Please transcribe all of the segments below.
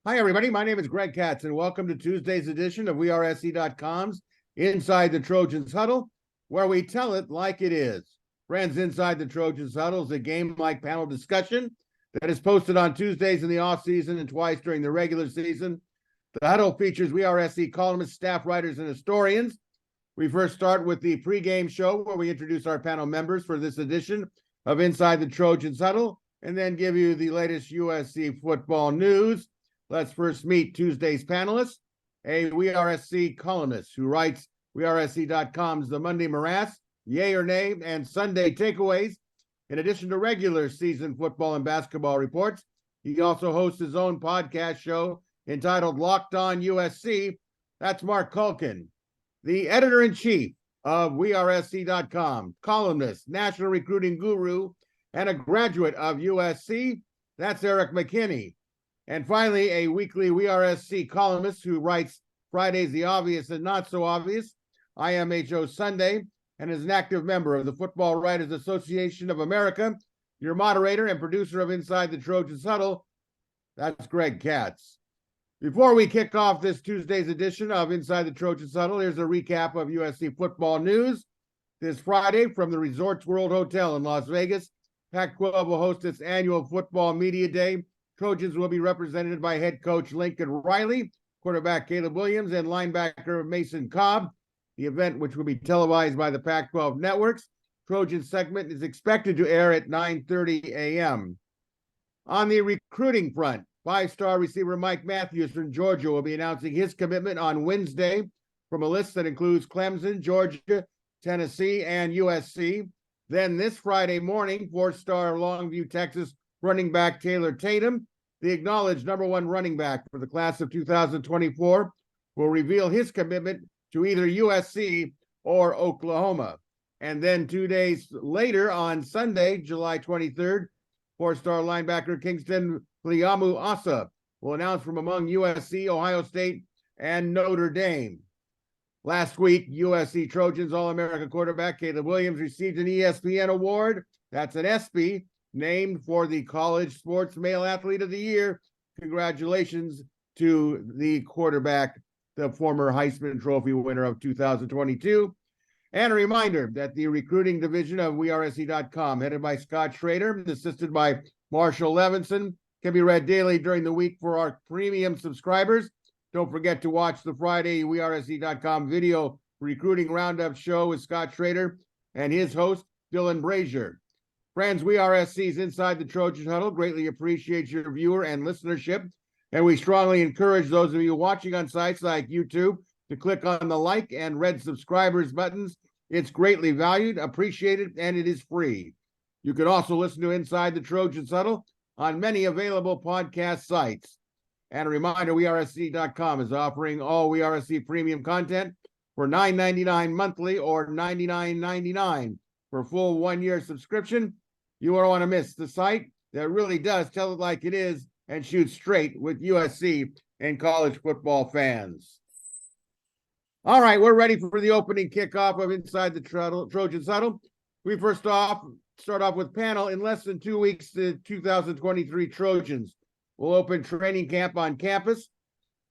Hi, everybody. My name is Greg Katz, and welcome to Tuesday's edition of WeAreSC.com's Inside the Trojans Huddle, where we tell it like it is. Friends, Inside the Trojans Huddle is a game-like panel discussion that is posted on Tuesdays in the off-season and twice during the regular season. The huddle features WeAreSC columnists, staff writers, and historians. We first start with the pregame show, where we introduce our panel members for this edition of Inside the Trojans Huddle, and then give you the latest USC football news. Let's first meet Tuesday's panelists, a WeAreSC columnist who writes WeAreSC.com's The Monday Morass, Yay or Nay, and Sunday Takeaways. In addition to regular season football and basketball reports, he also hosts his own podcast show entitled Locked On USC. That's Mark Culkin. The editor-in-chief of WeAreSC.com, columnist, national recruiting guru, and a graduate of USC, that's Eric McKinney. And finally, a weekly WeAreSC columnist who writes Fridays the Obvious and Not So Obvious, IMHO Sunday, and is an active member of the Football Writers Association of America, your moderator and producer of Inside the Trojans Huddle, that's Greg Katz. Before we kick off this Tuesday's edition of Inside the Trojans Huddle, here's a recap of USC football news. This Friday, from the Resorts World Hotel in Las Vegas, Pac-12 will host its annual Football Media Day. Trojans will be represented by head coach Lincoln Riley, quarterback Caleb Williams, and linebacker Mason Cobb. The event, which will be televised by the Pac-12 networks, Trojans segment is expected to air at 9:30 a.m. On the recruiting front, five-star receiver Mike Matthews from Georgia will be announcing his commitment on Wednesday from a list that includes Clemson, Georgia, Tennessee, and USC. Then this Friday morning, four-star Longview, Texas running back Taylor Tatum, the acknowledged number one running back for the class of 2024, will reveal his commitment to either USC or Oklahoma. And then 2 days later, on Sunday, July 23rd, four-star linebacker Kingston Liamu Asa will announce from among USC, Ohio State, and Notre Dame. Last week, USC Trojans All-America quarterback Caleb Williams received an ESPN award. That's an ESPY, named for the College Sports Male Athlete of the Year. Congratulations to the quarterback, the former Heisman Trophy winner of 2022. And a reminder that the recruiting division of WeAreSC.com, headed by Scott Schrader, assisted by Marshall Levinson, can be read daily during the week for our premium subscribers. Don't forget to watch the Friday WeAreSC.com video recruiting roundup show with Scott Schrader and his host, Dylan Brazier. Friends, WeAreSC's Inside the Trojans Huddle greatly appreciates your viewer and listenership, and we strongly encourage those of you watching on sites like YouTube to click on the like and red subscribers buttons. It's greatly valued, appreciated, and it is free. You can also listen to Inside the Trojans Huddle on many available podcast sites. And a reminder, WeAreSC.com is offering all WeAreSC premium content for $9.99 monthly or $99.99 for full one-year subscription. You won't want to miss the site that really does tell it like it is and shoot straight with USC and college football fans. All right, we're ready for the opening kickoff of Inside the Trojans Huddle. We start off with panel. In less than 2 weeks, the 2023 Trojans will open training camp on campus.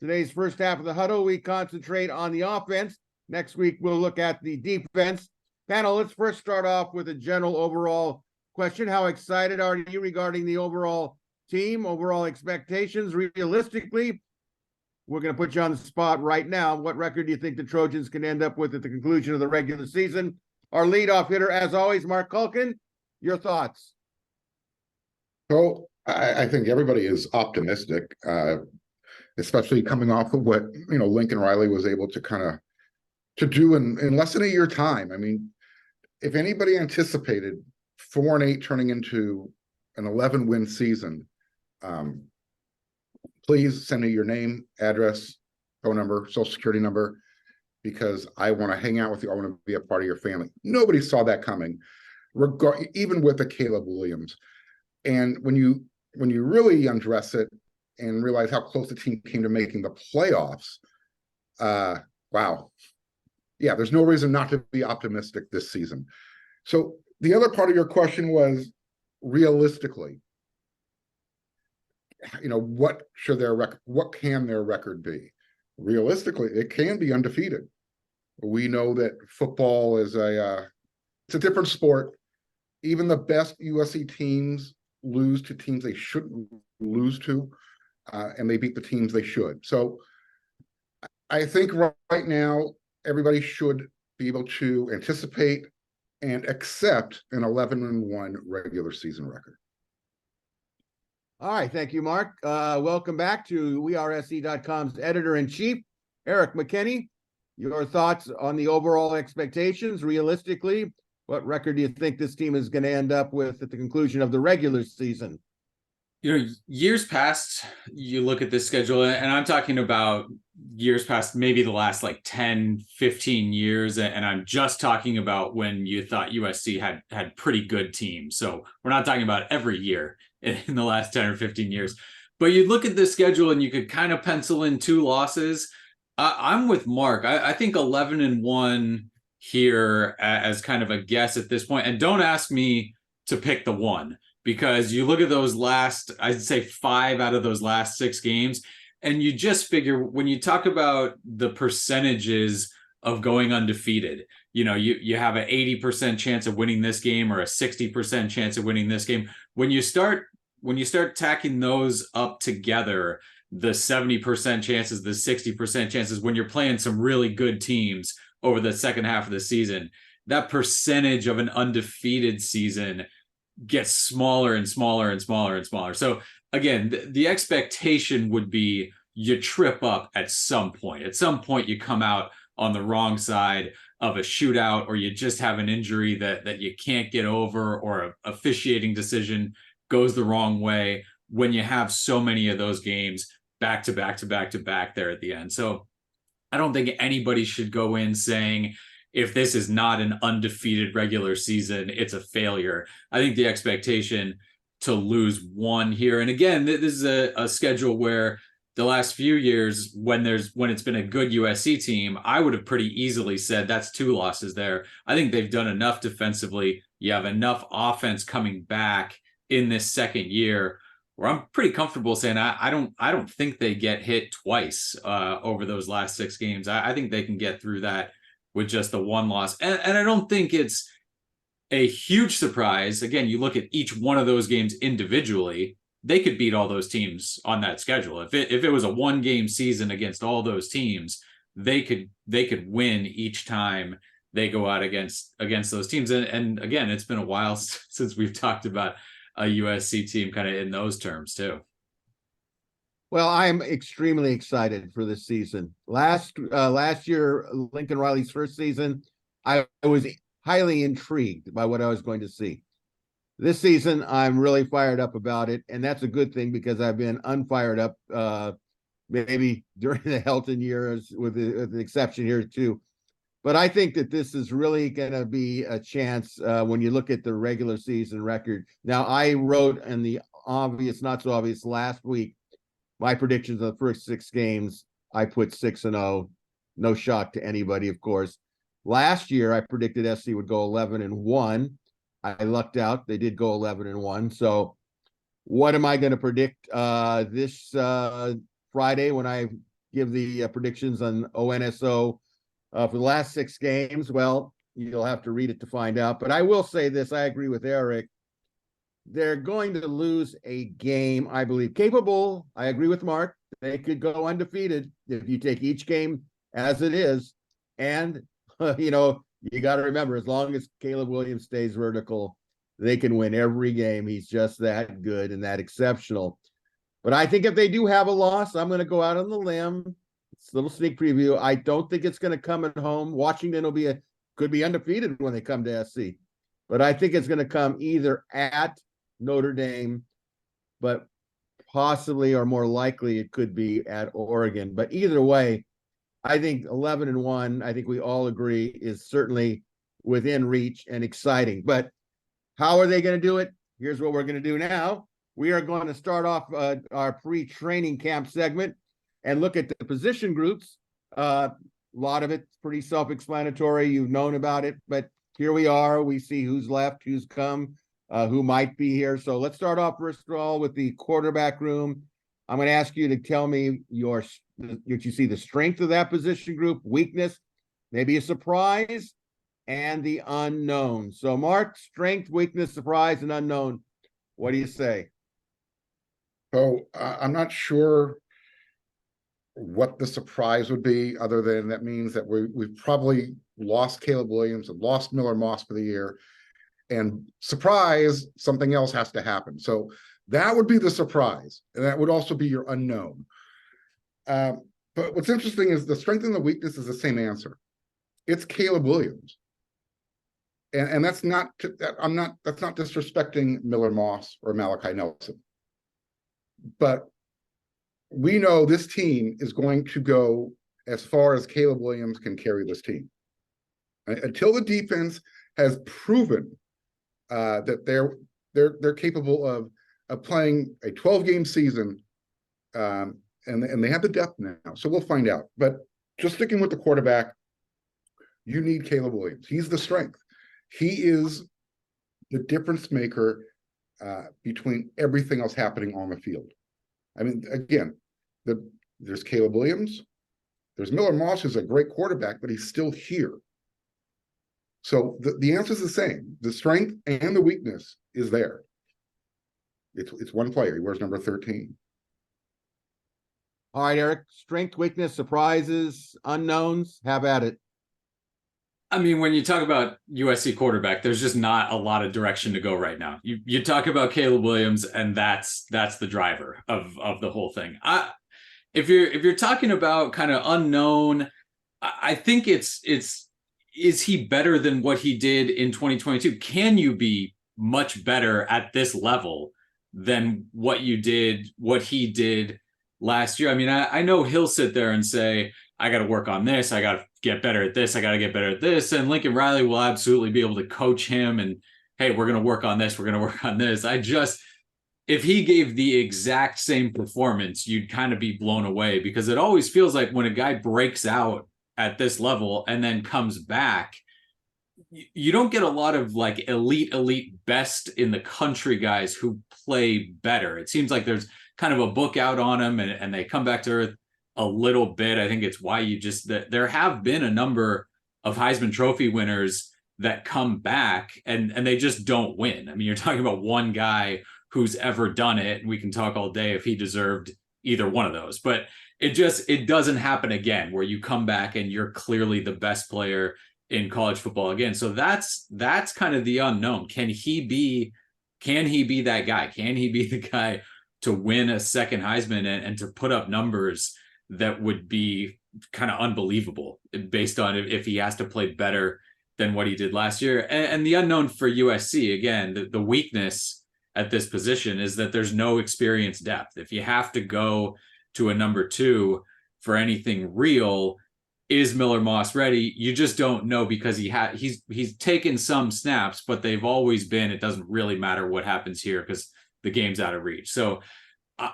Today's first half of the huddle, we concentrate on the offense. Next week, we'll look at the defense. Panel, let's first start off with a general overall question. How excited are you regarding the overall team, overall expectations? Realistically, we're going to put you on the spot right now. What record do you think the Trojans can end up with at the conclusion of the regular season? Our leadoff hitter, as always, Mark Culkin, your thoughts? So I think everybody is optimistic, especially coming off of what, Lincoln Riley was able to do in less than a year time. I mean, if anybody anticipated 4-8 turning into an 11-win season, please send me your name, address, phone number, social security number, because I want to hang out with you. I want to be a part of your family. Nobody saw that coming, even with a Caleb Williams. And when you really undress it and realize how close the team came to making the playoffs, wow. Yeah, there's no reason not to be optimistic this season. So the other part of your question was realistically. what should their record, what can their record be? Realistically, it can be undefeated. We know that football is it's a different sport. Even the best USC teams lose to teams they shouldn't lose to, and they beat the teams they should. So I think right now, everybody should be able to anticipate and accept an 11-1 regular season record. All right. Thank you, Mark. Welcome back to WeAreSC.com's editor-in-chief, Eric McKinney. Your thoughts on the overall expectations, realistically? What record do you think this team is going to end up with at the conclusion of the regular season? Years past, you look at this schedule, and I'm talking about years past, maybe the last like 10, 15 years. And I'm just talking about when you thought USC had pretty good teams. So we're not talking about every year in the last 10 or 15 years. But you look at this schedule and you could kind of pencil in 2 losses. I'm with Mark. I think 11-1 here as kind of a guess at this point. And don't ask me to pick the one, because you look at those last, I'd say 5 out of those last 6 games, and you just figure when you talk about the percentages of going undefeated, you have an 80% chance of winning this game or a 60% chance of winning this game. When you start tacking those up together, the 70% chances, the 60% chances, when you're playing some really good teams over the second half of the season, that percentage of an undefeated season gets smaller and smaller and smaller and smaller. So again, the expectation would be you trip up at some point. At some point you come out on the wrong side of a shootout, or you just have an injury that you can't get over, or a officiating decision goes the wrong way, when you have so many of those games back to back to back to back there at the end. So I don't think anybody should go in saying, if this is not an undefeated regular season, it's a failure. I think the expectation to lose 1 here, and again, this is a schedule where the last few years, when it's been a good USC team, I would have pretty easily said that's 2 losses there. I think they've done enough defensively. You have enough offense coming back in this second year where I'm pretty comfortable saying I don't think they get hit twice over those last 6 games. I think they can get through that with just the 1 loss. And I don't think it's a huge surprise. Again, you look at each one of those games individually, they could beat all those teams on that schedule. If it was a 1-game season against all those teams, they could win each time they go out against those teams. And again, it's been a while since we've talked about a USC team kind of in those terms too. Well, I'm extremely excited for this season. Last year, Lincoln Riley's first season, I was highly intrigued by what I was going to see. This season, I'm really fired up about it, and that's a good thing, because I've been unfired up maybe during the Helton years, with the exception here too. But I think that this is really going to be a chance when you look at the regular season record. Now, I wrote in the obvious, not so obvious, last week, my predictions of the first 6 games. I put 6-0. No shock to anybody, of course. Last year, I predicted SC would go 11-1. I lucked out. They did go 11-1. So what am I going to predict this Friday when I give the predictions on ONSO for the last 6 games? Well, you'll have to read it to find out. But I will say this. I agree with Eric. They're going to lose a game, I believe, capable. I agree with Mark. They could go undefeated if you take each game as it is. And, you got to remember, as long as Caleb Williams stays vertical, they can win every game. He's just that good and that exceptional. But I think if they do have a loss, I'm going to go out on the limb. It's a little sneak preview. I don't think it's going to come at home. Washington could be undefeated when they come to SC. But I think it's going to come either at Notre Dame, but possibly or more likely it could be at Oregon. But either way, I think 11-1, I think we all agree, is certainly within reach and exciting. But how are they going to do it? Here's what we're going to do now. We are going to start off our pre-training camp segment and look at the position groups. A lot of it's pretty self-explanatory. You've known about it, but here we are. We see who's left, who's come, who might be here. So let's start off first of all with the quarterback room. I'm going to ask you to tell me what you see the strength of that position group, weakness, maybe a surprise, and the unknown. So, Mark, strength, weakness, surprise, and unknown. What do you say? So I'm not sure what the surprise would be, other than that means that we've probably lost Caleb Williams and lost Miller Moss for the year. And surprise, something else has to happen. So that would be the surprise. And that would also be your unknown. But what's interesting is the strength and the weakness is the same answer. It's Caleb Williams. And that's not disrespecting Miller Moss or Malachi Nelson. But we know this team is going to go as far as Caleb Williams can carry this team. Until the defense has proven that they're capable of playing a 12-game season, and they have the depth now. So we'll find out. But just sticking with the quarterback, you need Caleb Williams. He's the strength. He is the difference maker between everything else happening on the field. I mean, again, there's Caleb Williams. There's Miller Moss, who's a great quarterback, but he's still here. So the answer is the same. The strength and the weakness is there. It's one player. He wears number 13. All right, Eric. Strength, weakness, surprises, unknowns. Have at it. I mean, when you talk about USC quarterback, there's just not a lot of direction to go right now. You talk about Caleb Williams, and that's the driver of the whole thing. If you're talking about kind of unknown, I think it's is he better than what he did in 2022? Can you be much better at this level than what he did last year? I mean, I know he'll sit there and say, I got to work on this. I got to get better at this. I got to get better at this. And Lincoln Riley will absolutely be able to coach him. And hey, we're going to work on this. We're going to work on this. If he gave the exact same performance, you'd kind of be blown away, because it always feels like when a guy breaks out at this level and then comes back, you don't get a lot of like elite best in the country guys who play better. It seems like there's kind of a book out on them, and they come back to earth a little bit. I think it's why there have been a number of Heisman Trophy winners that come back and they just don't win. I mean, you're talking about one guy who's ever done it, and we can talk all day if he deserved either one of those, but it doesn't happen again where you come back and you're clearly the best player in college football again. So that's kind of the unknown. Can he be that guy? Can he be the guy to win a second Heisman and to put up numbers that would be kind of unbelievable based on if he has to play better than what he did last year? And the unknown for USC, again, the weakness at this position is that there's no experience depth. If you have to go to a number 2 for anything real, is Miller Moss ready? You just don't know, because he's taken some snaps, but they've always been, it doesn't really matter what happens here because the game's out of reach. So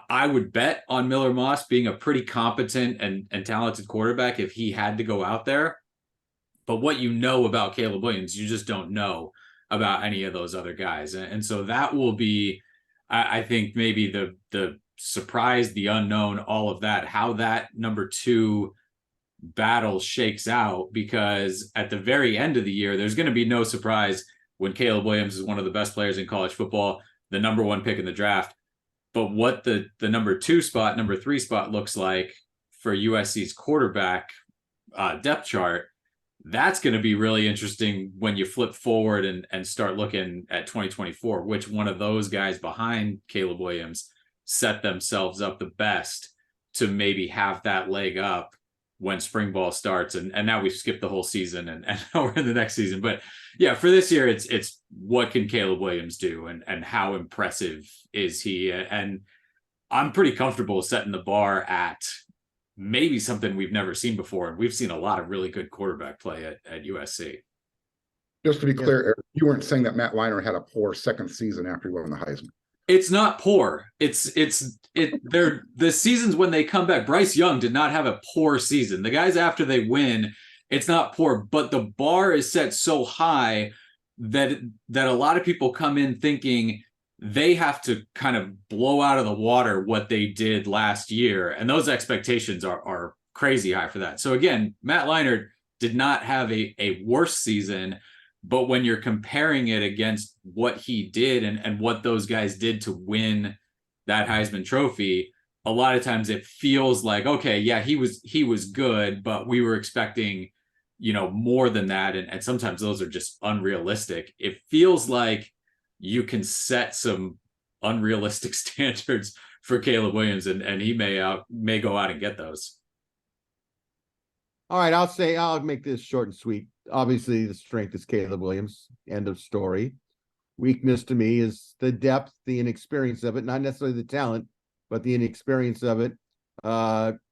I would bet on Miller Moss being a pretty competent and talented quarterback if he had to go out there. But what you know about Caleb Williams, you just don't know about any of those other guys. And so that will be, I think, maybe the surprise, the unknown, all of that, how that number 2 battle shakes out, because at the very end of the year, there's going to be no surprise when Caleb Williams is one of the best players in college football, the number 1 pick in the draft. But what the number 2 spot, number 3 spot looks like for USC's quarterback depth chart, that's going to be really interesting when you flip forward and start looking at 2024, which one of those guys behind Caleb Williams set themselves up the best to maybe have that leg up when spring ball starts. And now we've skipped the whole season and now we're in the next season. But yeah, for this year, it's what can Caleb Williams do and how impressive is he? And I'm pretty comfortable setting the bar at maybe something we've never seen before. And we've seen a lot of really good quarterback play at USC. Just to be clear, Eric, you weren't saying that Matt Leinart had a poor second season after he won the Heisman. It's not poor. They're the seasons when they come back. Bryce Young did not have a poor season. The guys after they win, it's not poor, but the bar is set so high that a lot of people come in thinking they have to kind of blow out of the water what they did last year. And those expectations are crazy high for that. So again, Matt Leinart did not have a worse season, but when you're comparing it against what he did and what those guys did to win that Heisman Trophy, a lot of times it feels like, okay, yeah, he was good, but we were expecting, more than that. And sometimes those are just unrealistic. It feels like you can set some unrealistic standards for Caleb Williams, and he may go out and get those. All right, I'll make this short and sweet. Obviously, the strength is Caleb Williams. End of story. Weakness to me is the depth, the inexperience of it, not necessarily the talent, but the inexperience of it.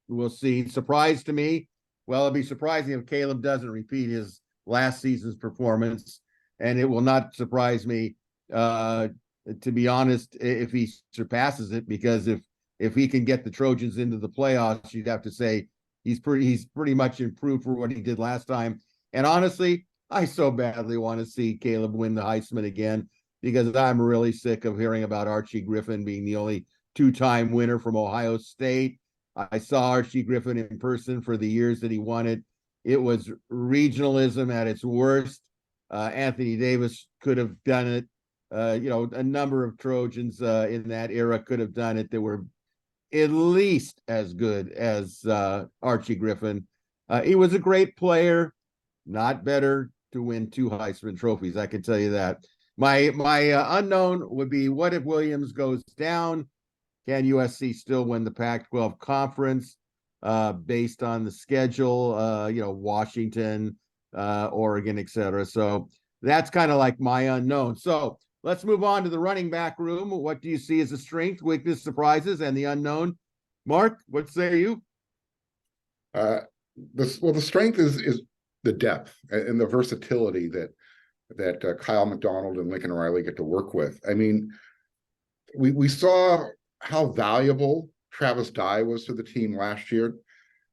We'll see. Surprise to me. Well, it'll be surprising if Caleb doesn't repeat his last season's performance, and it will not surprise me, to be honest, if he surpasses it, because if he can get the Trojans into the playoffs, you'd have to say he's pretty much improved for what he did last time. And honestly, I so badly want to see Caleb win the Heisman again, because I'm really sick of hearing about Archie Griffin being the only two-time winner from Ohio State. I saw Archie Griffin in person for the years that he won it. It was regionalism at its worst. Anthony Davis could have done it. A number of Trojans in that era could have done it that were at least as good as Archie Griffin. He was a great player, not better to win 2 Heisman trophies. I can tell you that. My unknown would be, what if Williams goes down? Can USC still win the Pac-12 conference based on the schedule? Washington, Oregon, etc. So that's kind of like my unknown. So let's move on to the running back room. What do you see as the strength, weakness, surprises, and the unknown? Mark, what say you? The strength is the depth and the versatility that Kyle McDonald and Lincoln Riley get to work with. I mean, we saw how valuable Travis Dye was to the team last year,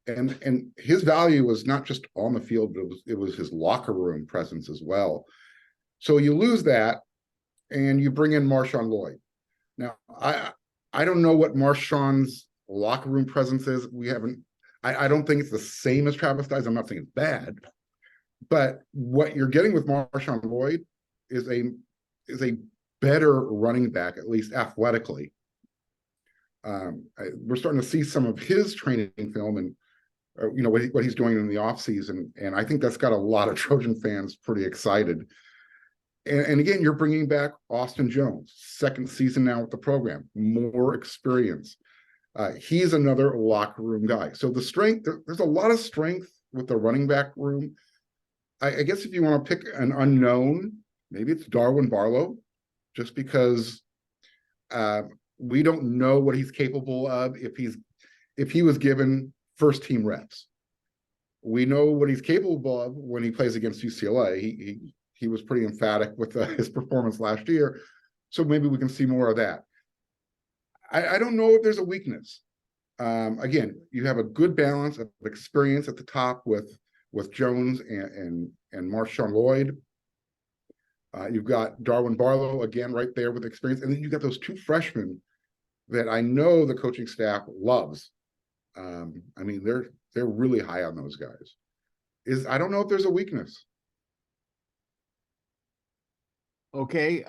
and his value was not just on the field, but it was his locker room presence as well. So you lose that, and you bring in Marshawn Lloyd. Now, I don't know what Marshawn's locker room presence is. I don't think it's the same as Travis Dye's. I'm not saying it's bad, but what you're getting with Marshawn Lloyd is a better running back, at least athletically. We're starting to see some of his training film and what he's doing in the offseason, and I think that's got a lot of Trojan fans pretty excited. And again, you're bringing back Austin Jones, second season now with the program, more experience. He's another locker room guy. So the strength, there's a lot of strength with the running back room. I guess if you want to pick an unknown, maybe it's Darwin Barlow, just because we don't know what he's capable of if he was given first team reps. We know what he's capable of when he plays against UCLA. He was pretty emphatic with his performance last year, so maybe we can see more of that. I don't know if there's a weakness. Again, you have a good balance of experience at the top with Jones and Marshawn Lloyd. You've got Darwin Barlow again right there with experience, and then you've got those 2 freshmen that I know the coaching staff loves. I mean, they're really high on those guys. I don't know if there's a weakness. Okay,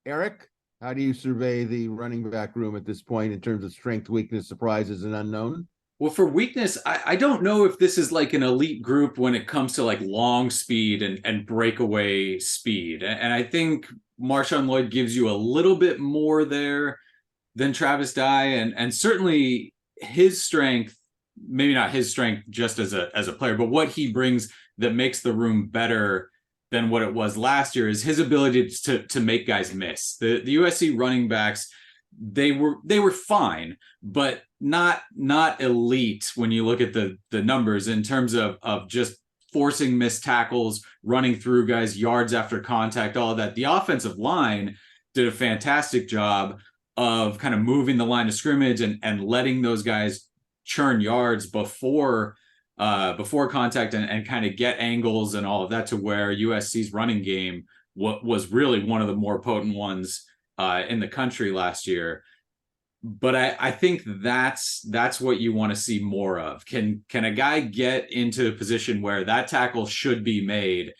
Eric, how do you survey the running back room at this point in terms of strength, weakness, surprises, and unknown? Well, for weakness, I don't know if this is like an elite group when it comes to like long speed and breakaway speed. And I think Marshawn Lloyd gives you a little bit more there than Travis Dye, and certainly his strength, maybe not his strength just as a player, but what he brings that makes the room better than what it was last year is his ability to make guys miss. The USC running backs, they were fine, but not elite when you look at the numbers in terms of just forcing missed tackles, running through guys, yards after contact, all of that. The offensive line did a fantastic job of kind of moving the line of scrimmage and letting those guys churn yards before contact and kind of get angles and all of that, to where USC's running game was really one of the more potent ones in the country last year. But I think that's what you want to see more of. Can a guy get into a position where that tackle should be made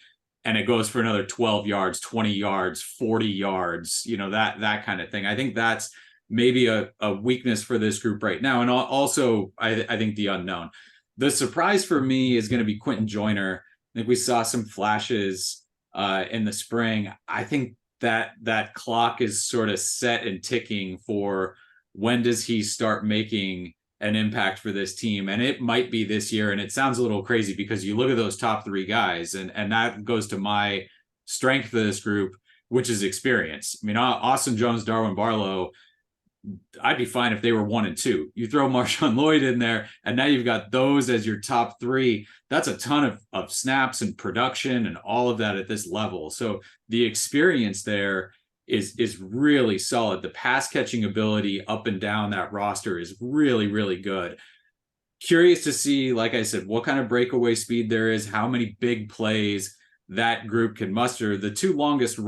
and it goes for another 12 yards, 20 yards, 40 yards, that kind of thing. I think that's maybe a weakness for this group right now. And also, I think the unknown. The surprise for me is going to be Quentin Joyner. I think we saw some flashes in the spring. I think that clock is sort of set and ticking for when does he start making an impact for this team? And it might be this year. And it sounds a little crazy because you look at those top three guys, and that goes to my strength of this group, which is experience. I mean, Austin Jones, Darwin Barlow, I'd be fine if they were 1 and 2. You throw Marshawn Lloyd in there, and now you've got those as your top three. That's a ton of snaps and production and all of that at this level. So the experience there is really solid. The pass catching ability up and down that roster is really, really good. Curious to see, like I said, what kind of breakaway speed there is, how many big plays that group can muster. The longest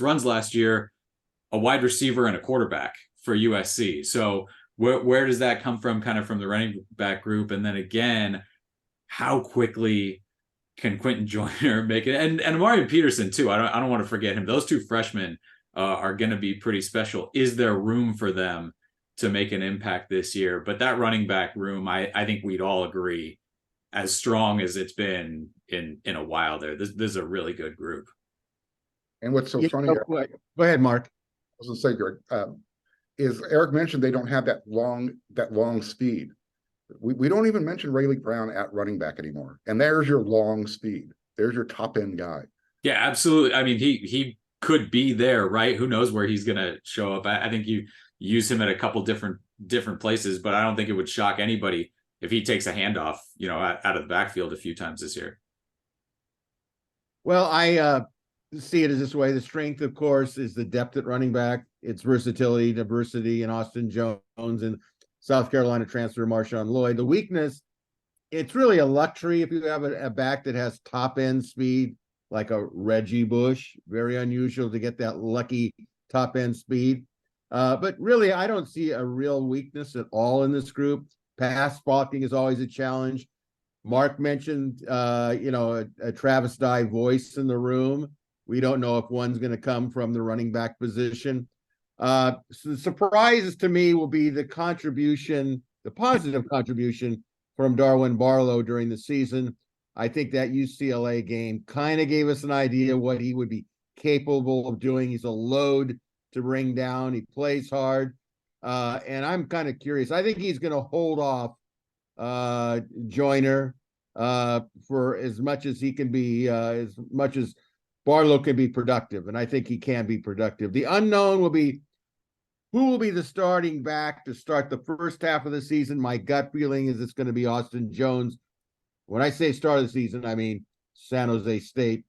runs last year, a wide receiver and a quarterback for USC. So where does that come from, kind of from the running back group? And then again, how quickly can Quentin Joyner make it? And Amari Peterson too. I don't want to forget him. Those two freshmen are going to be pretty special. Is there room for them to make an impact this year? But that running back room, I think we'd all agree, as strong as it's been in a while there. This is a really good group. And what's so funny? Go ahead, Mark. I was going to say, Greg, is Eric mentioned they don't have that long speed. We don't even mention Rayleigh Brown at running back anymore. And there's your long speed. There's your top end guy. Yeah, absolutely. I mean, he could be there, right? Who knows where he's going to show up. I think you use him at a couple different places, but I don't think it would shock anybody if he takes a handoff, out of the backfield a few times this year. Well, I see it as this way. The strength, of course, is the depth at running back. It's versatility, diversity, and Austin Jones and South Carolina transfer Marshawn Lloyd. The weakness, it's really a luxury if you have a back that has top end speed, like a Reggie Bush. Very unusual to get that lucky top end speed. But really, I don't see a real weakness at all in this group. Pass blocking is always a challenge. Mark mentioned, a Travis Dye voice in the room. We don't know if one's going to come from the running back position. So the surprises to me will be the positive contribution from Darwin Barlow during the season. I think that UCLA game kind of gave us an idea what he would be capable of doing. He's a load to bring down. He plays hard. And I'm kind of curious. I think he's going to hold off Joyner for as much as he can be, as much as Barlow can be productive. And I think he can be productive. The unknown will be who will be the starting back to start the first half of the season. My gut feeling is it's going to be Austin Jones. When I say start of the season, I mean San Jose State.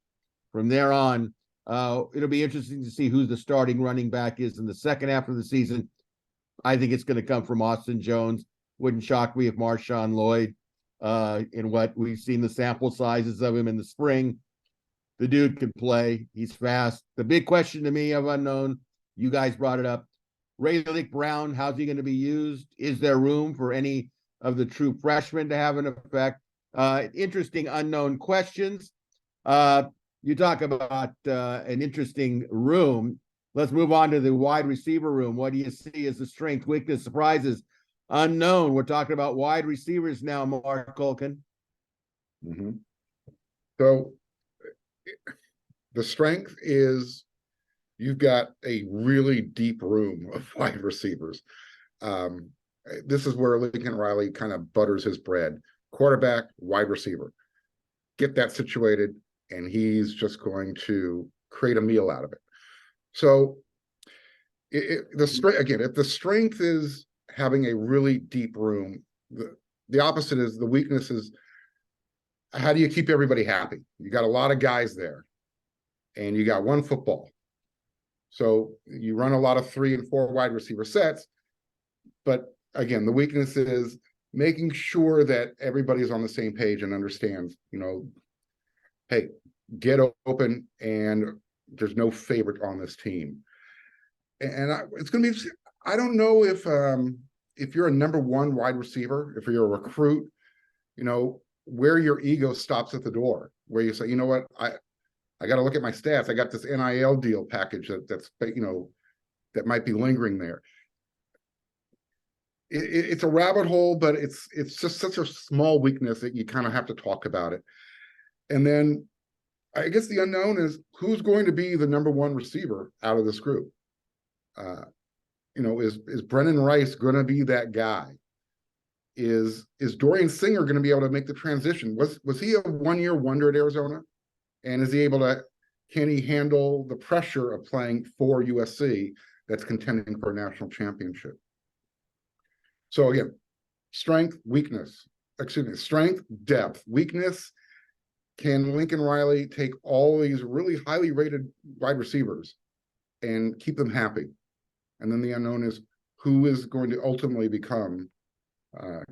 From there on, it'll be interesting to see who the starting running back is in the second half of the season. I think it's going to come from Austin Jones. Wouldn't shock me if Marshawn Lloyd, in what we've seen the sample sizes of him in the spring. The dude can play. He's fast. The big question to me of unknown, you guys brought it up. Rayleigh Brown, how's he going to be used? Is there room for any of the true freshmen to have an effect? Interesting unknown questions. You talk about an interesting room. Let's move on to the wide receiver room. What do you see as the strength, weakness, surprises? Unknown. We're talking about wide receivers now, Mark Culkin. Mm-hmm. So the strength is you've got a really deep room of wide receivers. This is where Lincoln Riley kind of butters his bread. Quarterback, wide receiver. Get that situated, and he's just going to create a meal out of it. So the strength, again, if the strength is having a really deep room, the opposite is the weakness is how do you keep everybody happy? You got a lot of guys there, and you got one football. So you run a lot of 3 and 4 wide receiver sets, but again, the weakness is making sure that everybody's on the same page and understands, hey, get open, and there's no favorite on this team. it's going to be, I don't know if you're a number one wide receiver, if you're a recruit, where your ego stops at the door, where you say, you know what, I got to look at my stats. I got this NIL deal package that's that might be lingering there. It's a rabbit hole, but it's just such a small weakness that you kind of have to talk about it. And then I guess the unknown is who's going to be the number one receiver out of this group. Is Brennan Rice going to be that guy? Is Dorian Singer going to be able to make the transition? Was he a one-year wonder at Arizona? And is he able to? Can he handle the pressure of playing for USC that's contending for a national championship? So again, strength, depth, weakness. Can Lincoln Riley take all these really highly rated wide receivers and keep them happy? And then the unknown is who is going to ultimately become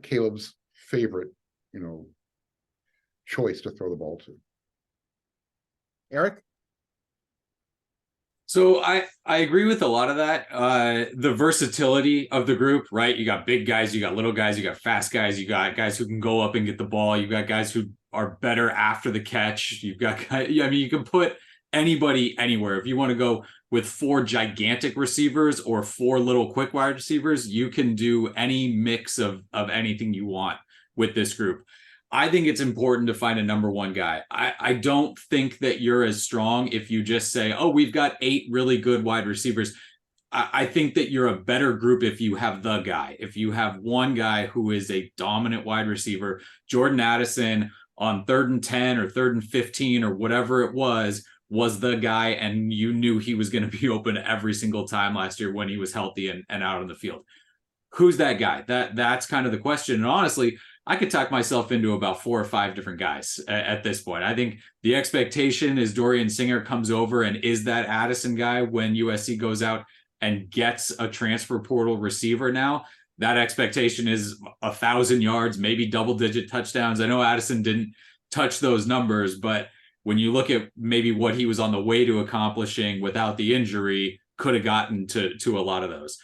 Caleb's favorite, choice to throw the ball to. Eric? So I agree with a lot of that. The versatility of the group, right? You got big guys, you got little guys, you got fast guys, you got guys who can go up and get the ball, you got guys who are better after the catch. You've got guys, you can put anybody anywhere. If you want to go with 4 gigantic receivers or 4 little quick wide receivers, you can do any mix of anything you want with this group. I think it's important to find a number one guy. I don't think that you're as strong if you just say, oh, we've got 8 really good wide receivers. I think that you're a better group if you have the guy. If you have one guy who is a dominant wide receiver, Jordan Addison on 3rd and 10 or 3rd and 15 or whatever it was the guy, and you knew he was going to be open every single time last year when he was healthy and out on the field. Who's that guy? That's kind of the question. And honestly, I could talk myself into about 4 or 5 different guys at this point. I think the expectation is Dorian Singer comes over and is that Addison guy when USC goes out and gets a transfer portal receiver now. That expectation is 1,000 yards, maybe double-digit touchdowns. I know Addison didn't touch those numbers, but when you look at maybe what he was on the way to accomplishing without the injury, could have gotten to a lot of those.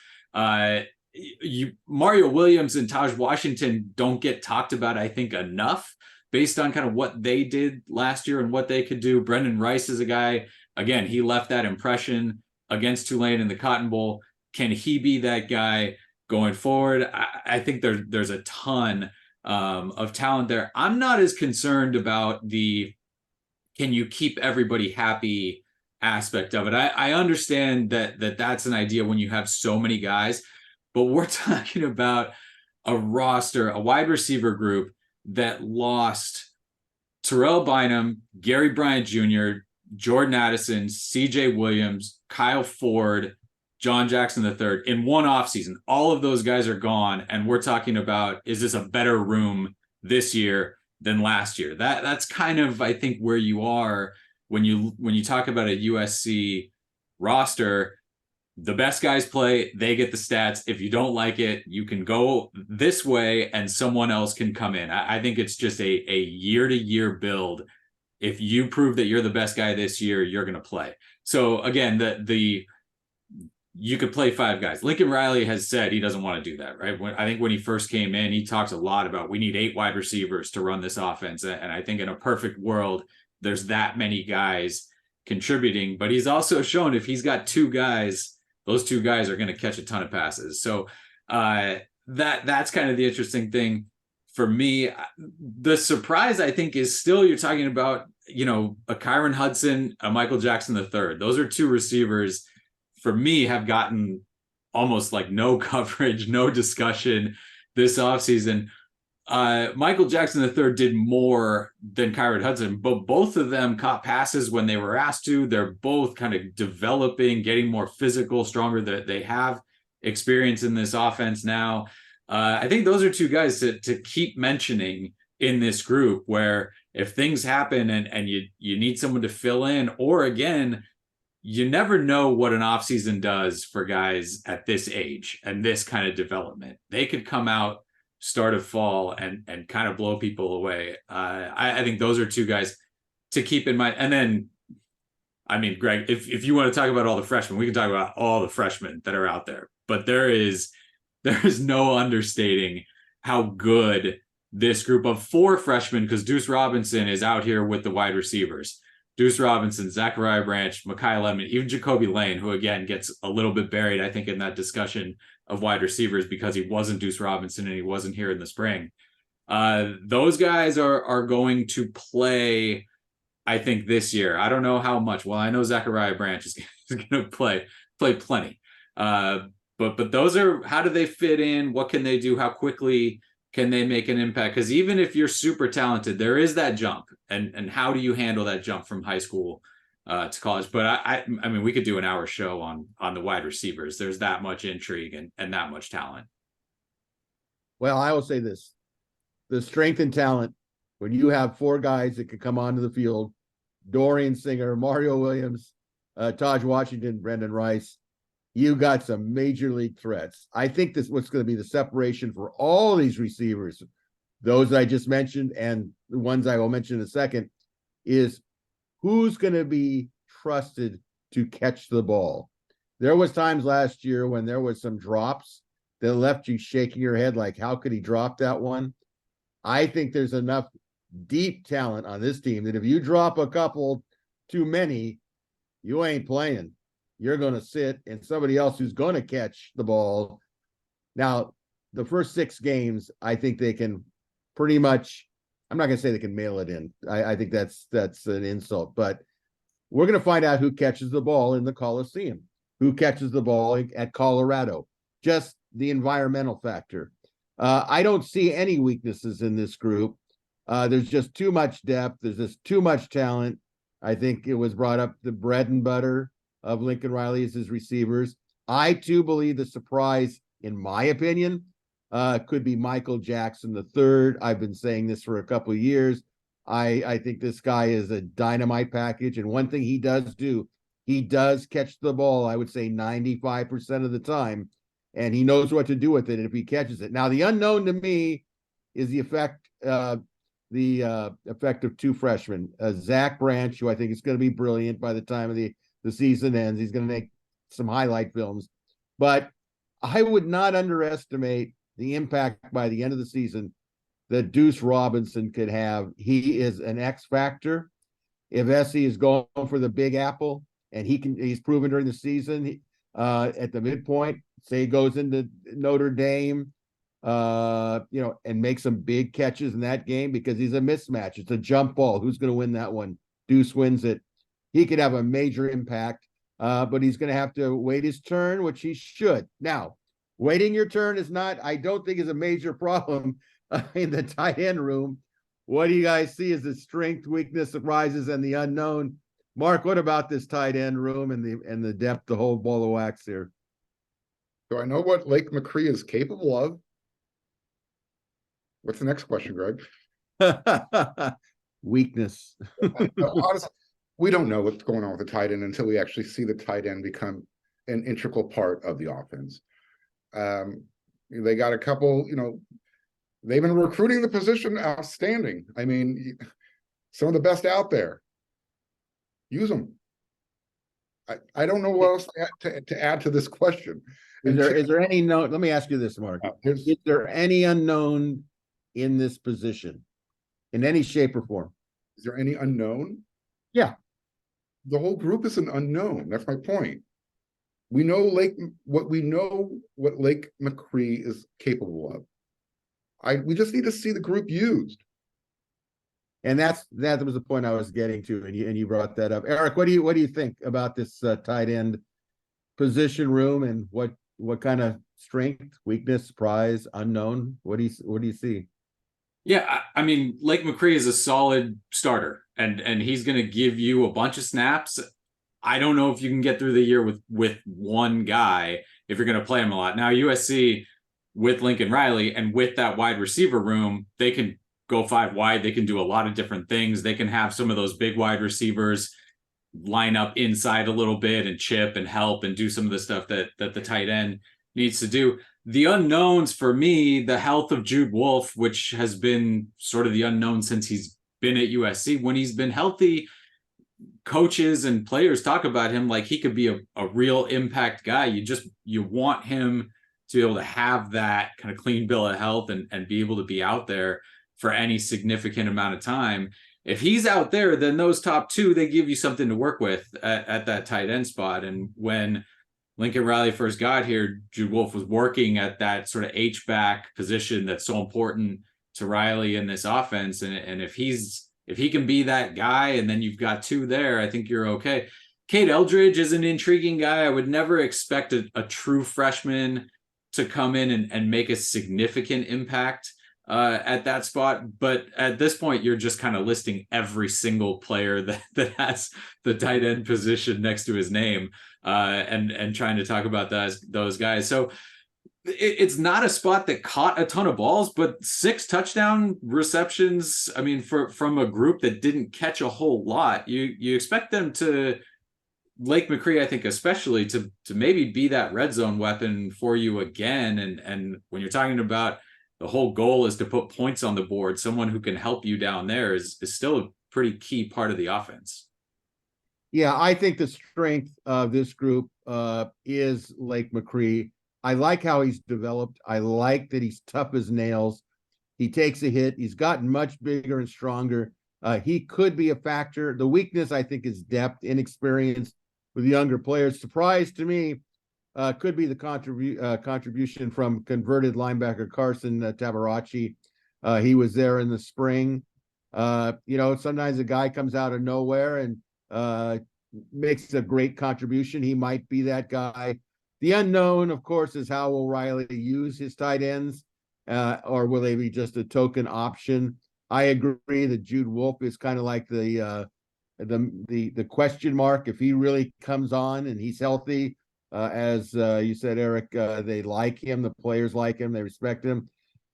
Mario Williams and Taj Washington don't get talked about, I think, enough based on kind of what they did last year and what they could do. Brendan Rice is a guy, again, he left that impression against Tulane in the Cotton Bowl. Can he be that guy going forward? I think there's a ton of talent there. I'm not as concerned about the can you keep everybody happy aspect of it. I understand that's an idea when you have so many guys, but we're talking about a roster, a wide receiver group that lost Terrell Bynum, Gary Bryant Jr., Jordan Addison, CJ Williams, Kyle Ford, John Jackson III in one offseason. All of those guys are gone. And we're talking about, is this a better room this year than last year? That's kind of, I think, where you are when you talk about a USC roster. The best guys play, they get the stats. If you don't like it, you can go this way and someone else can come in. I think it's just a year-to-year build. If you prove that you're the best guy this year, you're going to play. So again, you could play 5 guys. Lincoln Riley has said he doesn't want to do that, right? I think when he first came in, he talks a lot about we need 8 wide receivers to run this offense. And I think in a perfect world, there's that many guys contributing. But he's also shown if he's got 2 guys, those 2 guys are going to catch a ton of passes. So that's kind of the interesting thing for me. The surprise, I think, is still you're talking about, a Kyron Hudson, a Michael Jackson III. Those are 2 receivers for me have gotten almost like no coverage, no discussion this offseason. Michael Jackson III did more than Kyron Hudson, but both of them caught passes when they were asked to. They're both kind of developing, getting more physical, stronger. That they have experience in this offense now. I think those are 2 guys to keep mentioning in this group where if things happen and you need someone to fill in, or again, you never know what an offseason does for guys at this age and this kind of development. They could come out start of fall and kind of blow people away. I think those are 2 guys to keep in mind. And then I mean, Greg, if you want to talk about all the freshmen, we can talk about all the freshmen that are out there. But there is no understating how good this group of 4 freshmen, because Deuce Robinson is out here with the wide receivers. Deuce Robinson, Zachariah Branch, Mekhi Lemon, even Jacoby Lane, who again gets a little bit buried, I think, in that discussion of wide receivers because he wasn't Deuce Robinson and he wasn't here in the spring. Those guys are going to play, I think, this year. I don't know how much. Well, I know Zachariah Branch is going to play plenty. But those are, how do they fit in? What can they do? How quickly can they make an impact? Because even if you're super talented, there is that jump. And how do you handle that jump from high school to college? But I mean, we could do an hour show on the wide receivers. There's that much intrigue and that much talent. Well, I will say this. The strength and talent, when you have 4 guys that could come onto the field, Dorian Singer, Mario Williams, Taj Washington, Brendan Rice, you got some major league threats. I think this what's going to be the separation for all these receivers, those I just mentioned and the ones I will mention in a second, is who's going to be trusted to catch the ball. There was times last year when there was some drops that left you shaking your head like, how could he drop that one? I think there's enough deep talent on this team that if you drop a couple too many, you ain't playing. You're going to sit and somebody else who's going to catch the ball. Now, the first 6 games, I think they can pretty much, I'm not going to say they can mail it in. I think that's an insult, but we're going to find out who catches the ball in the Coliseum, who catches the ball at Colorado, just the environmental factor. I don't see any weaknesses in this group. There's just too much depth. There's just too much talent. I think it was brought up the bread and butter of Lincoln Riley as his receivers. I too believe the surprise, in my opinion, could be Michael Jackson III. I've been saying this for a couple of years. I think this guy is a dynamite package. And one thing he does do, he does catch the ball, I would say 95% of the time. And he knows what to do with it if he catches it. Now, the unknown to me is the effect of 2 freshmen. Zach Branch, who I think is going to be brilliant by the time of the season ends. He's going to make some highlight films. But I would not underestimate the impact by the end of the season that Deuce Robinson could have. He is an X factor. If SC is going for the Big Apple, and he's proven during the season at the midpoint, say he goes into Notre Dame, and make some big catches in that game because he's a mismatch. It's a jump ball. Who's going to win that one? Deuce wins it. He could have a major impact, but he's going to have to wait his turn, which he should. Now, waiting your turn is not, I don't think, is a major problem in the tight end room. What do you guys see as the strength, weakness, surprises, and the unknown? Mark, what about this tight end room and the depth, the whole ball of wax here? Do I know what Lake McCree is capable of? What's the next question, Greg? Weakness. Honestly, we don't know what's going on with the tight end until we actually see the tight end become an integral part of the offense. They got a couple, they've been recruiting the position outstanding. I mean, some of the best out there. Use them. I don't know what else to add to this question. Is there any known? Let me ask you this, Mark. Is there any unknown in this position in any shape or form? Is there any unknown? Yeah. The whole group is an unknown. That's my point. We know what Lake McCree is capable of. We just need to see the group used. And that was the point I was getting to, and you brought that up. Eric, what do you think about this tight end position room, and what kind of strength, weakness, surprise, unknown? What do you see? Yeah, I mean, Lake McCree is a solid starter, and he's going to give you a bunch of snaps. I don't know if you can get through the year with one guy if you're going to play him a lot. Now, USC with Lincoln Riley and with that wide receiver room, they can go 5 wide. They can do a lot of different things. They can have some of those big wide receivers line up inside a little bit and chip and help and do some of the stuff that the tight end needs to do. The unknowns for me, the health of Jude Wolfe, which has been sort of the unknown since he's been at USC. When he's been healthy, coaches and players talk about him like he could be a real impact guy. You want him to be able to have that kind of clean bill of health and be able to be out there for any significant amount of time. If he's out there, then those top two, they give you something to work with at that tight end spot. And when Lincoln Riley first got here, Jude Wolf was working at that sort of H-back position that's so important to Riley in this offense. And if he can be that guy, and then you've got two there, I think you're okay. Cade Eldridge is an intriguing guy. I would never expect a true freshman to come in and make a significant impact at that spot. But at this point, you're just kind of listing every single player that has the tight end position next to his name and trying to talk about those guys. So it's not a spot that caught a ton of balls, but 6 touchdown receptions. I mean, from a group that didn't catch a whole lot, you expect them to, Lake McCree, I think especially, to maybe be that red zone weapon for you again. And when you're talking about the whole goal is to put points on the board, someone who can help you down there is still a pretty key part of the offense. Yeah, I think the strength of this group is Lake McCree. I like how he's developed. I like that he's tough as nails. He takes a hit. He's gotten much bigger and stronger. He could be a factor. The weakness, I think, is depth, inexperience with younger players. Surprise to me could be the contribution from converted linebacker Carson Tabaracci. He was there in the spring. Sometimes a guy comes out of nowhere and makes a great contribution. He might be that guy. The unknown, of course, is how will Riley use his tight ends, or will they be just a token option? I agree that Jude Wolf is kind of like the question mark. If he really comes on and he's healthy, as you said, Eric, they like him. The players like him. They respect him.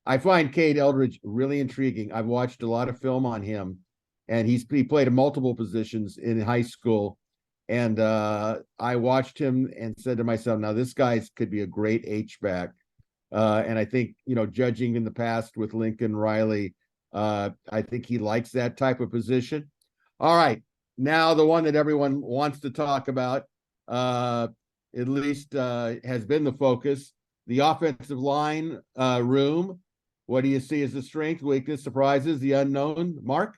I find Cade Eldridge really intriguing. I've watched a lot of film on him, and he played in multiple positions in high school. And I watched him and said to myself, now this guy could be a great H-back. And I think, judging in the past with Lincoln Riley, I think he likes that type of position. All right. Now the one that everyone wants to talk about, at least has been the focus, the offensive line room. What do you see as the strength, weakness, surprises, the unknown? Mark?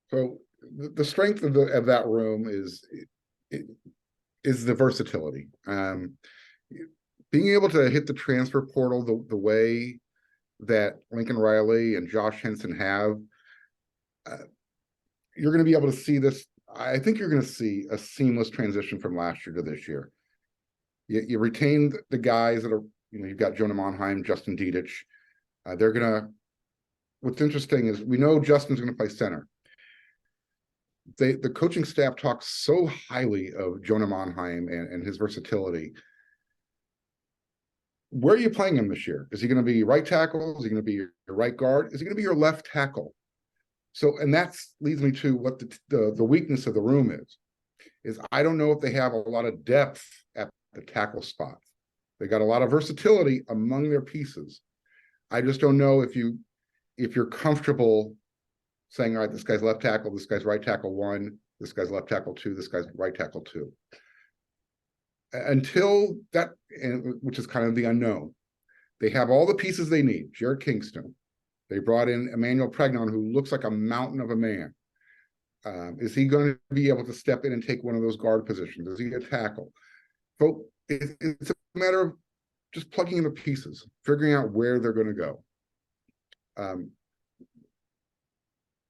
So the strength of that room is the versatility. Being able to hit the transfer portal the way that Lincoln Riley and Josh Henson have, you're going to be able to see this. I think you're going to see a seamless transition from last year to this year. You retain the guys that are, you've got Jonah Monheim, Justin Dietich. What's interesting is we know Justin's going to play center. The coaching staff talks so highly of Jonah Monheim and his versatility. Where are you playing him this year? Is he going to be right tackle? Is he going to be your right guard? Is he going to be your left tackle? So, and that leads me to what the weakness of the room is I don't know if they have a lot of depth at the tackle spot. They got a lot of versatility among their pieces. I just don't know if you're comfortable saying, all right, this guy's left tackle, this guy's right tackle 1, this guy's left tackle 2, this guy's right tackle 2. Until that, which is kind of the unknown. They have all the pieces they need. Jared Kingston. They brought in Emmanuel Pregnon, who looks like a mountain of a man. Is he going to be able to step in and take one of those guard positions? Is he a tackle? So it's a matter of just plugging in the pieces, figuring out where they're going to go.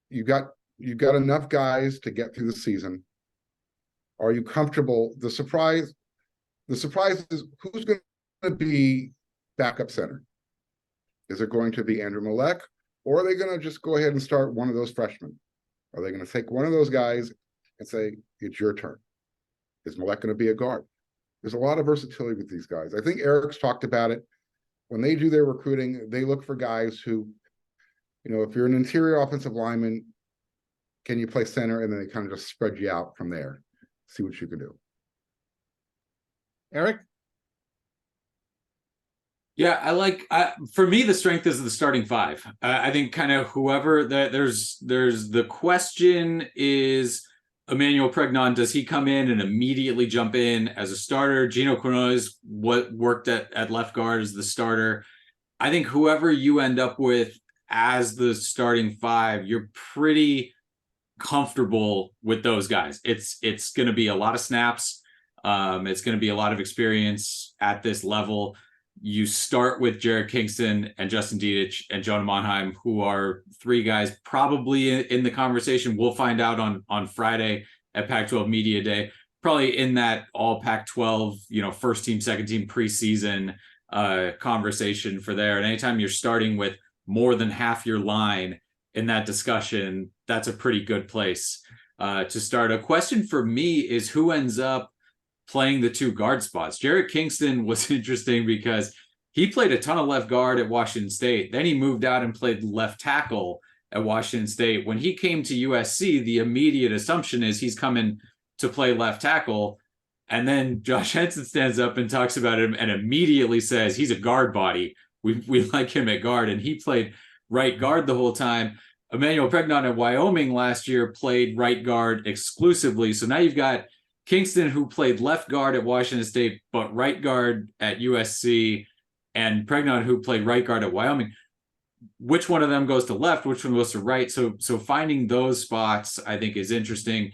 You've got enough guys to get through the season. Are you comfortable? The surprise is who's going to be backup center? Is it going to be Andrew Malek, or are they going to just go ahead and start one of those freshmen? Are they going to take one of those guys and say, it's your turn? Is Malek going to be a guard? There's a lot of versatility with these guys. I think Eric's talked about it. When they do their recruiting, they look for guys who, if you're an interior offensive lineman, can you play center? And then they kind of just spread you out from there, see what you can do. Eric? Yeah, for me, the strength is the starting 5. I think kind of whoever there's the question is Emmanuel Pregnon, does he come in and immediately jump in as a starter? Gino Quinones worked at left guard as the starter. I think whoever you end up with as the starting five, you're pretty comfortable with those guys. It's going to be a lot of snaps. It's going to be a lot of experience at this level. You start with Jared Kingston and Justin Dedich and Jonah Monheim, who are three guys probably in the conversation. We'll find out on Friday at Pac-12 Media Day, probably in that all Pac-12, first team, second team preseason conversation for there. And anytime you're starting with more than half your line in that discussion, that's a pretty good place to start. A question for me is who ends up playing the two guard spots. Jared Kingston was interesting because he played a ton of left guard at Washington State. Then he moved out and played left tackle at Washington State. When he came to USC, the immediate assumption is he's coming to play left tackle. And then Josh Henson stands up and talks about him and immediately says he's a guard body. We like him at guard. And he played right guard the whole time. Emmanuel Pregnon at Wyoming last year played right guard exclusively. So now you've got Kingston, who played left guard at Washington State, but right guard at USC, and Pregnon, who played right guard at Wyoming. Which one of them goes to left? Which one goes to right? So finding those spots, I think, is interesting.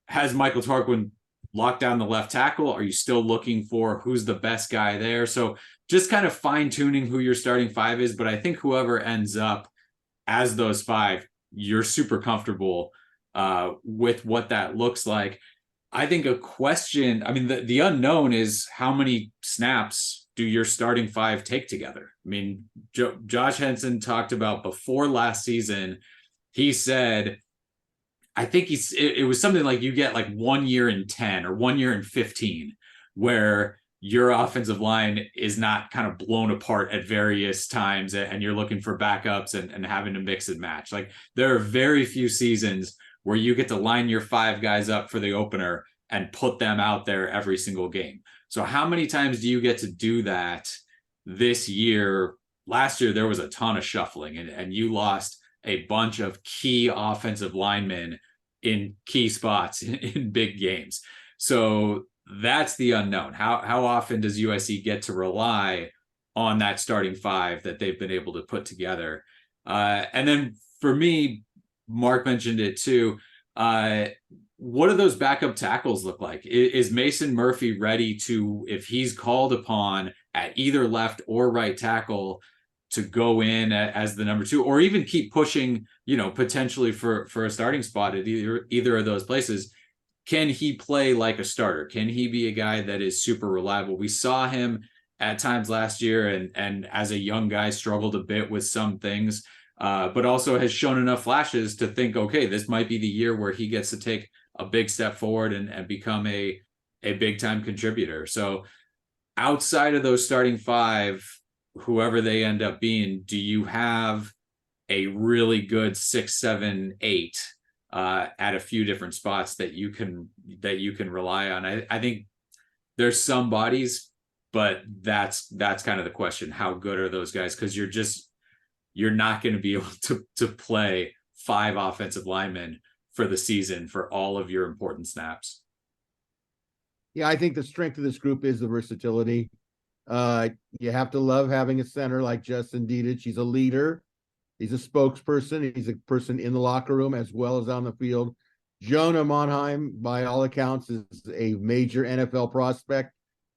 Has Michael Tarquin locked down the left tackle? Are you still looking for who's the best guy there? So just kind of fine-tuning who your starting five is, but I think whoever ends up as those five, you're super comfortable with what that looks like. I think a question, the unknown is how many snaps do your starting five take together? Josh Henson talked about before last season, he said, I think it was something like you get like 1 year in 10 or 1 year in 15, where your offensive line is not kind of blown apart at various times and you're looking for backups and having to mix and match. Like there are very few seasons where you get to line your five guys up for the opener and put them out there every single game. So how many times do you get to do that this year? Last year, there was a ton of shuffling and you lost a bunch of key offensive linemen in key spots in big games. So that's the unknown. How often does USC get to rely on that starting five that they've been able to put together? And then for me, Mark mentioned it too. What do those backup tackles look like? Is Mason Murphy ready to, if he's called upon at either left or right tackle, to go in as the number two, or even keep pushing, potentially for a starting spot at either of those places? Can he play like a starter? Can he be a guy that is super reliable? We saw him at times last year and as a young guy struggled a bit with some things. But also has shown enough flashes to think, okay, this might be the year where he gets to take a big step forward and become a big time contributor. So outside of those starting five, whoever they end up being, do you have a really good 6, 7, 8 at a few different spots that you can rely on? I think there's some bodies, but that's kind of the question. How good are those guys? Because you're not going to be able to play 5 offensive linemen for the season for all of your important snaps. Yeah, I think the strength of this group is the versatility. You have to love having a center like Justin Dedich. He's a leader. He's a spokesperson. He's a person in the locker room as well as on the field. Jonah Monheim, by all accounts, is a major NFL prospect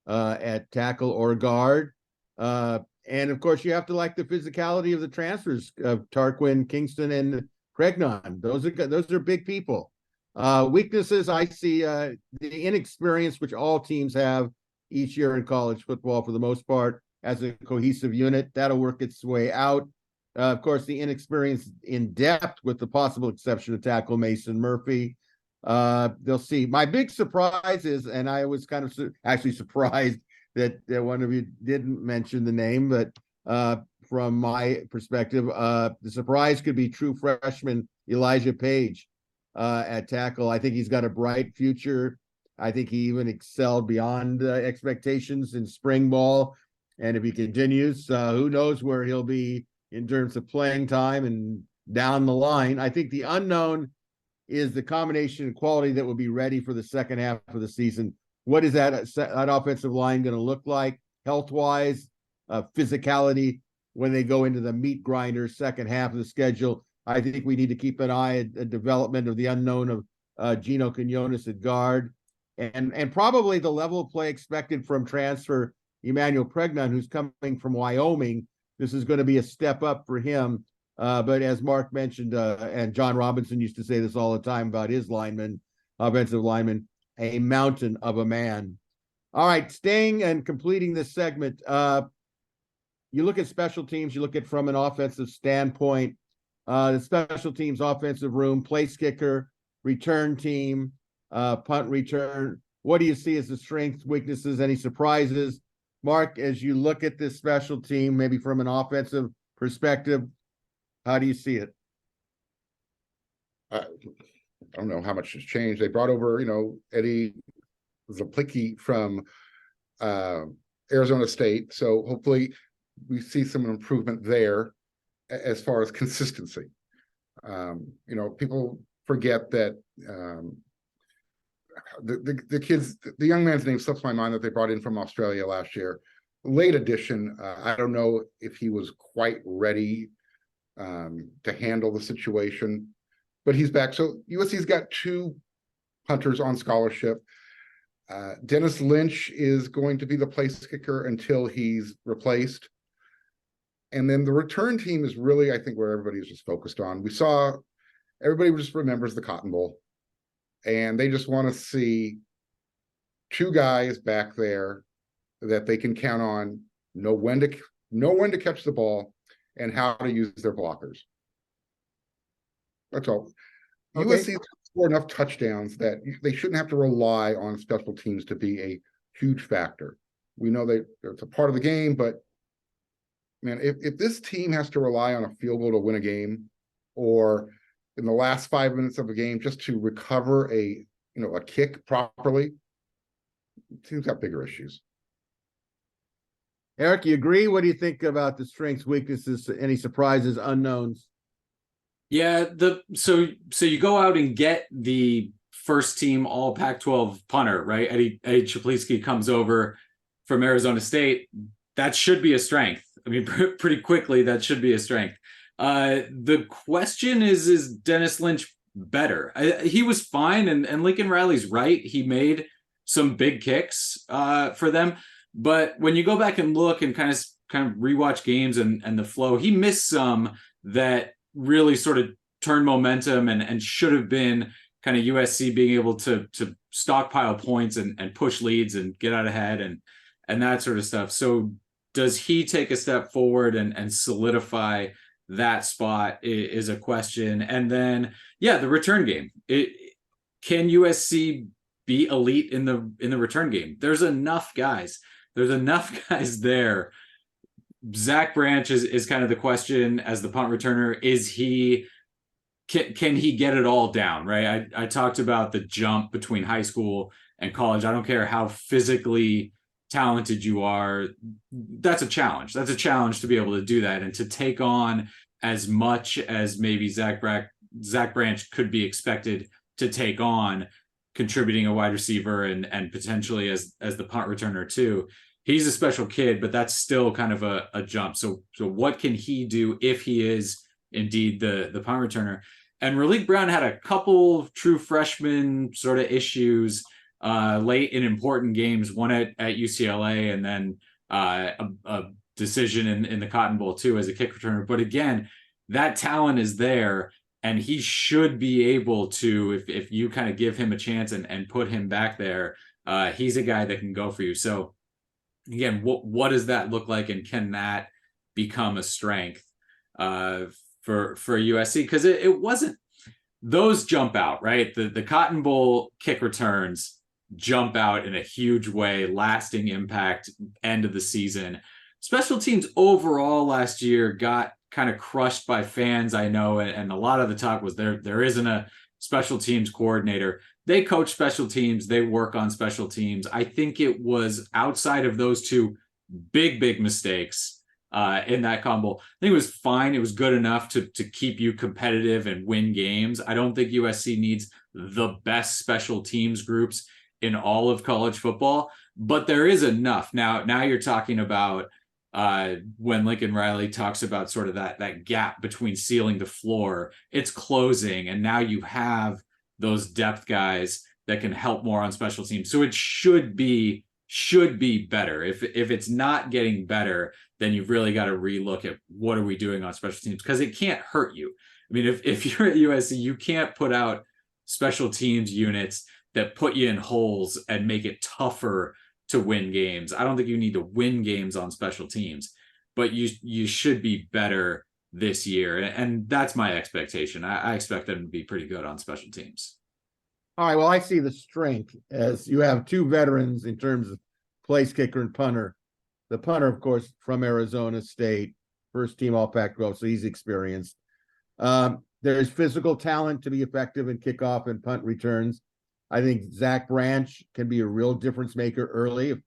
at tackle or guard. And of course, you have to like the physicality of the transfers of Tarquin, Kingston, and Pregnon. Those are big people. Weaknesses, I see the inexperience, which all teams have each year in college football for the most part, as a cohesive unit. That'll work its way out. Of course, the inexperience in depth, with the possible exception of tackle Mason Murphy. They'll see. My big surprise is, and I was kind of actually surprised that one of you didn't mention the name, but from my perspective, the surprise could be true freshman Elijah Page at tackle. I think he's got a bright future. I think he even excelled beyond expectations in spring ball. And if he continues, who knows where he'll be in terms of playing time and down the line. I think the unknown is the combination and quality that will be ready for the second half of the season. What is that offensive line going to look like health-wise, physicality when they go into the meat grinder second half of the schedule? I think we need to keep an eye at the development of the unknown of Gino Quinones at guard, and probably the level of play expected from transfer Emmanuel Pregnon, who's coming from Wyoming. This is going to be a step up for him. But as Mark mentioned, and John Robinson used to say this all the time about his linemen, offensive linemen, a mountain of a man. All right, staying and completing this segment, you look at special teams, you look at from an offensive standpoint, the special teams offensive room, place kicker, return team, punt return. What do you see as the strengths, weaknesses, any surprises? Mark, as you look at this special team, maybe from an offensive perspective, how do you see it? I don't know how much has changed. They brought over, Eddie Zaplicki from Arizona State. So hopefully we see some improvement there as far as consistency. People forget that the kids, the young man's name slips my mind that they brought in from Australia last year. Late addition. I don't know if he was quite ready to handle the situation, but he's back. So USC's got 2 punters on scholarship. Dennis Lynch is going to be the place kicker until he's replaced. And then the return team is really, I think, where everybody's just focused on. We saw everybody just remembers the Cotton Bowl, and they just want to see 2 guys back there that they can count on, know when to catch the ball and how to use their blockers. That's all. Okay. USC scored enough touchdowns that they shouldn't have to rely on special teams to be a huge factor. We know it's a part of the game, but man, if this team has to rely on a field goal to win a game, or in the last 5 minutes of a game just to recover a kick properly, the team's got bigger issues. Eric, you agree? What do you think about the strengths, weaknesses, any surprises, unknowns? Yeah, so you go out and get the first team all Pac-12 punter, right? Eddie Czaplicki comes over from Arizona State. That should be a strength. I mean, pretty quickly, that should be a strength. The question is Dennis Lynch better? He was fine, and Lincoln Riley's right. He made some big kicks for them. But when you go back and look and kind of rewatch games and the flow, he missed some that really sort of turned momentum and should have been kind of USC being able to stockpile points and push leads and get out ahead and that sort of stuff. So does he take a step forward and solidify that spot is a question. And then, the return game. Can USC be elite in the return game? There's enough guys. There's enough guys there. Zach Branch is kind of the question as the punt returner. Can he get it all down, right? I talked about the jump between high school and college. I don't care how physically talented you are. That's a challenge. That's a challenge to be able to do that and to take on as much as maybe Zach Branch could be expected to take on, contributing a wide receiver and potentially as the punt returner too. He's a special kid, but that's still kind of a jump. So what can he do if he is indeed the punt returner? And Raleek Brown had a couple true freshman sort of issues late in important games, one at UCLA and then a decision in the Cotton Bowl too as a kick returner. But again, that talent is there. And he should be able to, if you kind of give him a chance and put him back there, he's a guy that can go for you. So again, what does that look like, and can that become a strength for USC? Because it wasn't, those jump out, right? The Cotton Bowl kick returns jump out in a huge way, lasting impact, end of the season. Special teams overall last year got kind of crushed by fans, I know, and a lot of the talk was there isn't a special teams coordinator. They coach special teams, they work on special teams. I think it was outside of those 2 big mistakes in that combo. I think it was fine. It was good enough to keep you competitive and win games. I don't think USC needs the best special teams groups in all of college football, but there is enough. Now you're talking about when Lincoln Riley talks about sort of that gap between ceiling to floor, it's closing, and now you have those depth guys that can help more on special teams. So it should be better. If it's not getting better, then you've really got to relook at what are we doing on special teams, because it can't hurt you. I mean, if you're at USC, you can't put out special teams units that put you in holes and make it tougher to win games. I don't think you need to win games on special teams, but you should be better this year. And that's my expectation. I expect them to be pretty good on special teams. All right, well, I see the strength as you have two veterans in terms of place kicker and punter. The punter, of course, from Arizona State, first team all Pac-12, so he's experienced. There's physical talent to be effective in kickoff and punt returns. I think Zach Branch can be a real difference maker early, if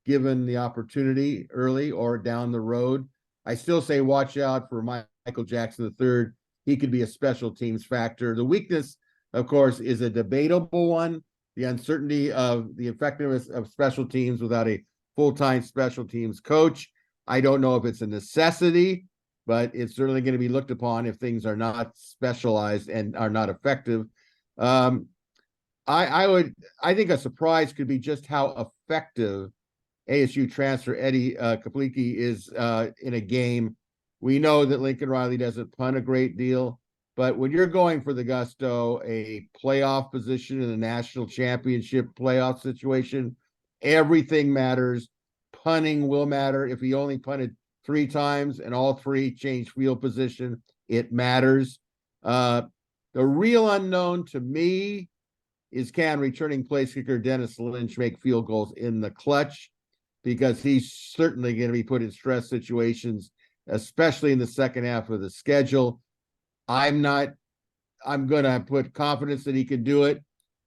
given the opportunity early or down the road. I still say watch out for Michael Jackson III. He could be a special teams factor. The weakness, of course, is a debatable one. The uncertainty of the effectiveness of special teams without a full-time special teams coach. I don't know if it's a necessity, but it's certainly going to be looked upon if things are not specialized and are not effective. I think a surprise could be just how effective ASU transfer Eddie Kapliki is in a game. We know that Lincoln Riley doesn't punt a great deal, but when you're going for the gusto, a playoff position in a national championship playoff situation, everything matters. Punting will matter. If he only punted 3 times and all 3 changed field position, it matters. The real unknown to me is, can returning place kicker Dennis Lynch make field goals in the clutch? Because he's certainly going to be put in stress situations, especially in the second half of the schedule. I'm going to put confidence that he can do it,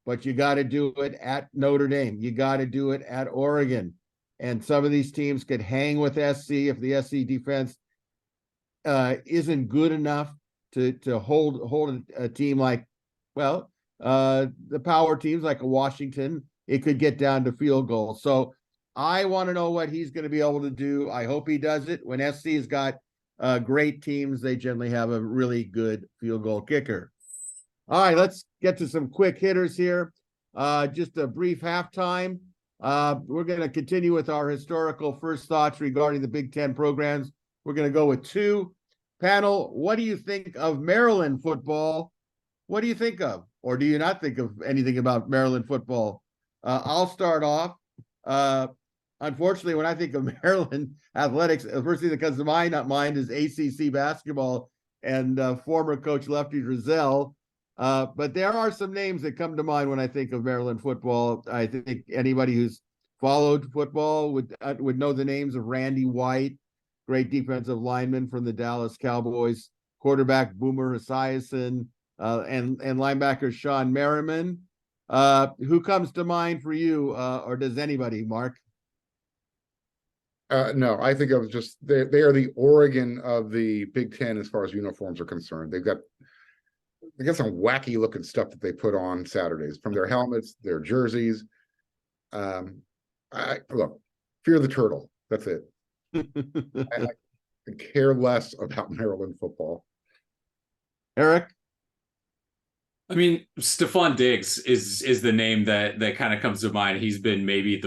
but you got to do it at Notre Dame. You got to do it at Oregon. And some of these teams could hang with SC if the SC defense isn't good enough to hold a team like, well, the power teams like a Washington. It could get down to field goals. So I want to know what he's going to be able to do. I hope he does it. When SC has got great teams, they generally have a really good field goal kicker. All right, let's get to some quick hitters here. Just a brief halftime. We're going to continue with our historical first thoughts regarding the Big Ten programs. We're going to go with 2. Panel, what do you think of Maryland football? What do you think of? Or do you not think of anything about Maryland football? I'll start off. Unfortunately, when I think of Maryland athletics, the first thing that comes to mind is ACC basketball and former coach Lefty Driesell. But there are some names that come to mind when I think of Maryland football. I think anybody who's followed football would know the names of Randy White, great defensive lineman from the Dallas Cowboys, quarterback Boomer Esiason, and linebacker Sean Merriman. Who comes to mind for you, or does anybody, Mark? No, I think of just they are the Oregon of the Big Ten as far as uniforms are concerned. They got some wacky looking stuff that they put on Saturdays, from their helmets, their jerseys. Look, fear the turtle. That's it. I care less about Maryland football. Eric? I mean, Stephon Diggs is the name that kind of comes to mind. He's been maybe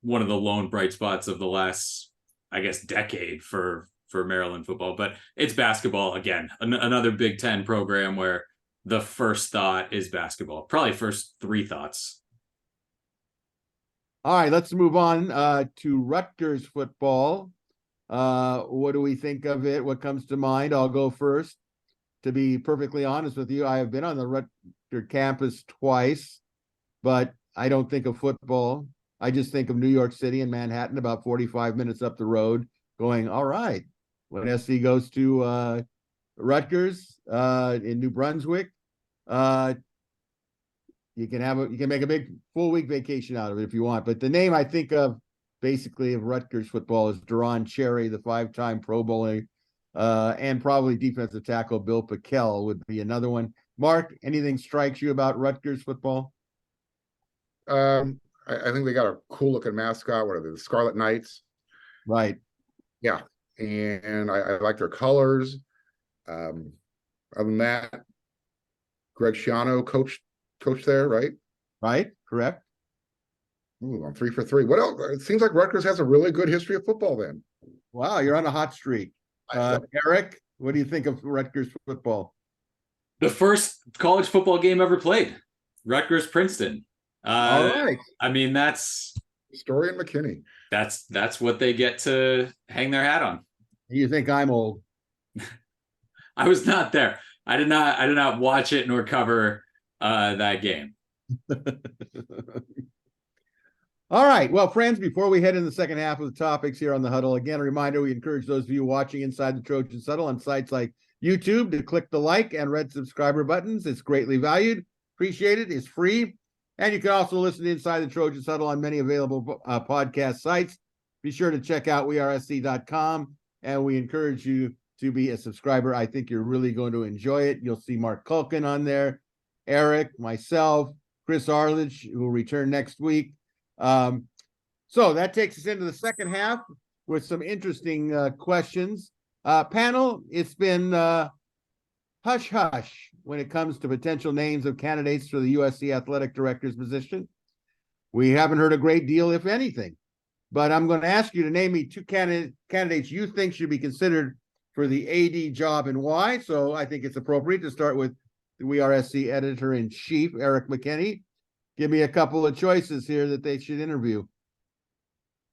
one of the lone bright spots of the last, I guess, decade for Maryland football. But it's basketball again, another Big Ten program where the first thought is basketball. Probably first 3 thoughts. All right, let's move on to Rutgers football. What do we think of it? What comes to mind? I'll go first. To be perfectly honest with you, I have been on the Rutgers campus twice, but I don't think of football. I just think of New York City and Manhattan, about 45 minutes up the road, going, all right, when SC goes to Rutgers in New Brunswick, you can make a big full week vacation out of it if you want. But the name I think of basically of Rutgers football is Deron Cherry, the 5-time Pro Bowler, and probably defensive tackle Bill Pickell would be another one. Mark, anything strikes you about Rutgers football? I think they got a cool looking mascot. What are they? The Scarlet Knights. Right. Yeah. And I like their colors. Other than that, Greg Schiano coach there, right? Right. Correct. Ooh, I'm 3 for 3. What else? It seems like Rutgers has a really good history of football then. Wow, you're on a hot streak. Eric, what do you think of Rutgers football? The first college football game ever played, Rutgers Princeton. All right. I mean, that's Story and McKinney. That's what they get to hang their hat on. You think I'm old? I was not there. I did not watch it nor cover that game. All right. Well, friends, before we head in the second half of the topics here on the Huddle, again, a reminder, we encourage those of you watching Inside the Trojans Huddle on sites like YouTube to click the like and red subscriber buttons. It's greatly valued. Appreciate it. It's free. And you can also listen to Inside the Trojans Huddle on many available podcast sites. Be sure to check out WeAreSC.com, and we encourage you to be a subscriber. I think you're really going to enjoy it. You'll see Mark Culkin on there, Eric, myself, Chris Arledge, who will return next week. So that takes us into the second half with some interesting questions. Panel, it's been hush-hush when it comes to potential names of candidates for the USC athletic director's position. We haven't heard a great deal, if anything. But I'm going to ask you to name me 2 candidates you think should be considered for the AD job and why. So I think it's appropriate to start with the WeAreSC editor-in-chief, Eric McKinney. Give me a couple of choices here that they should interview.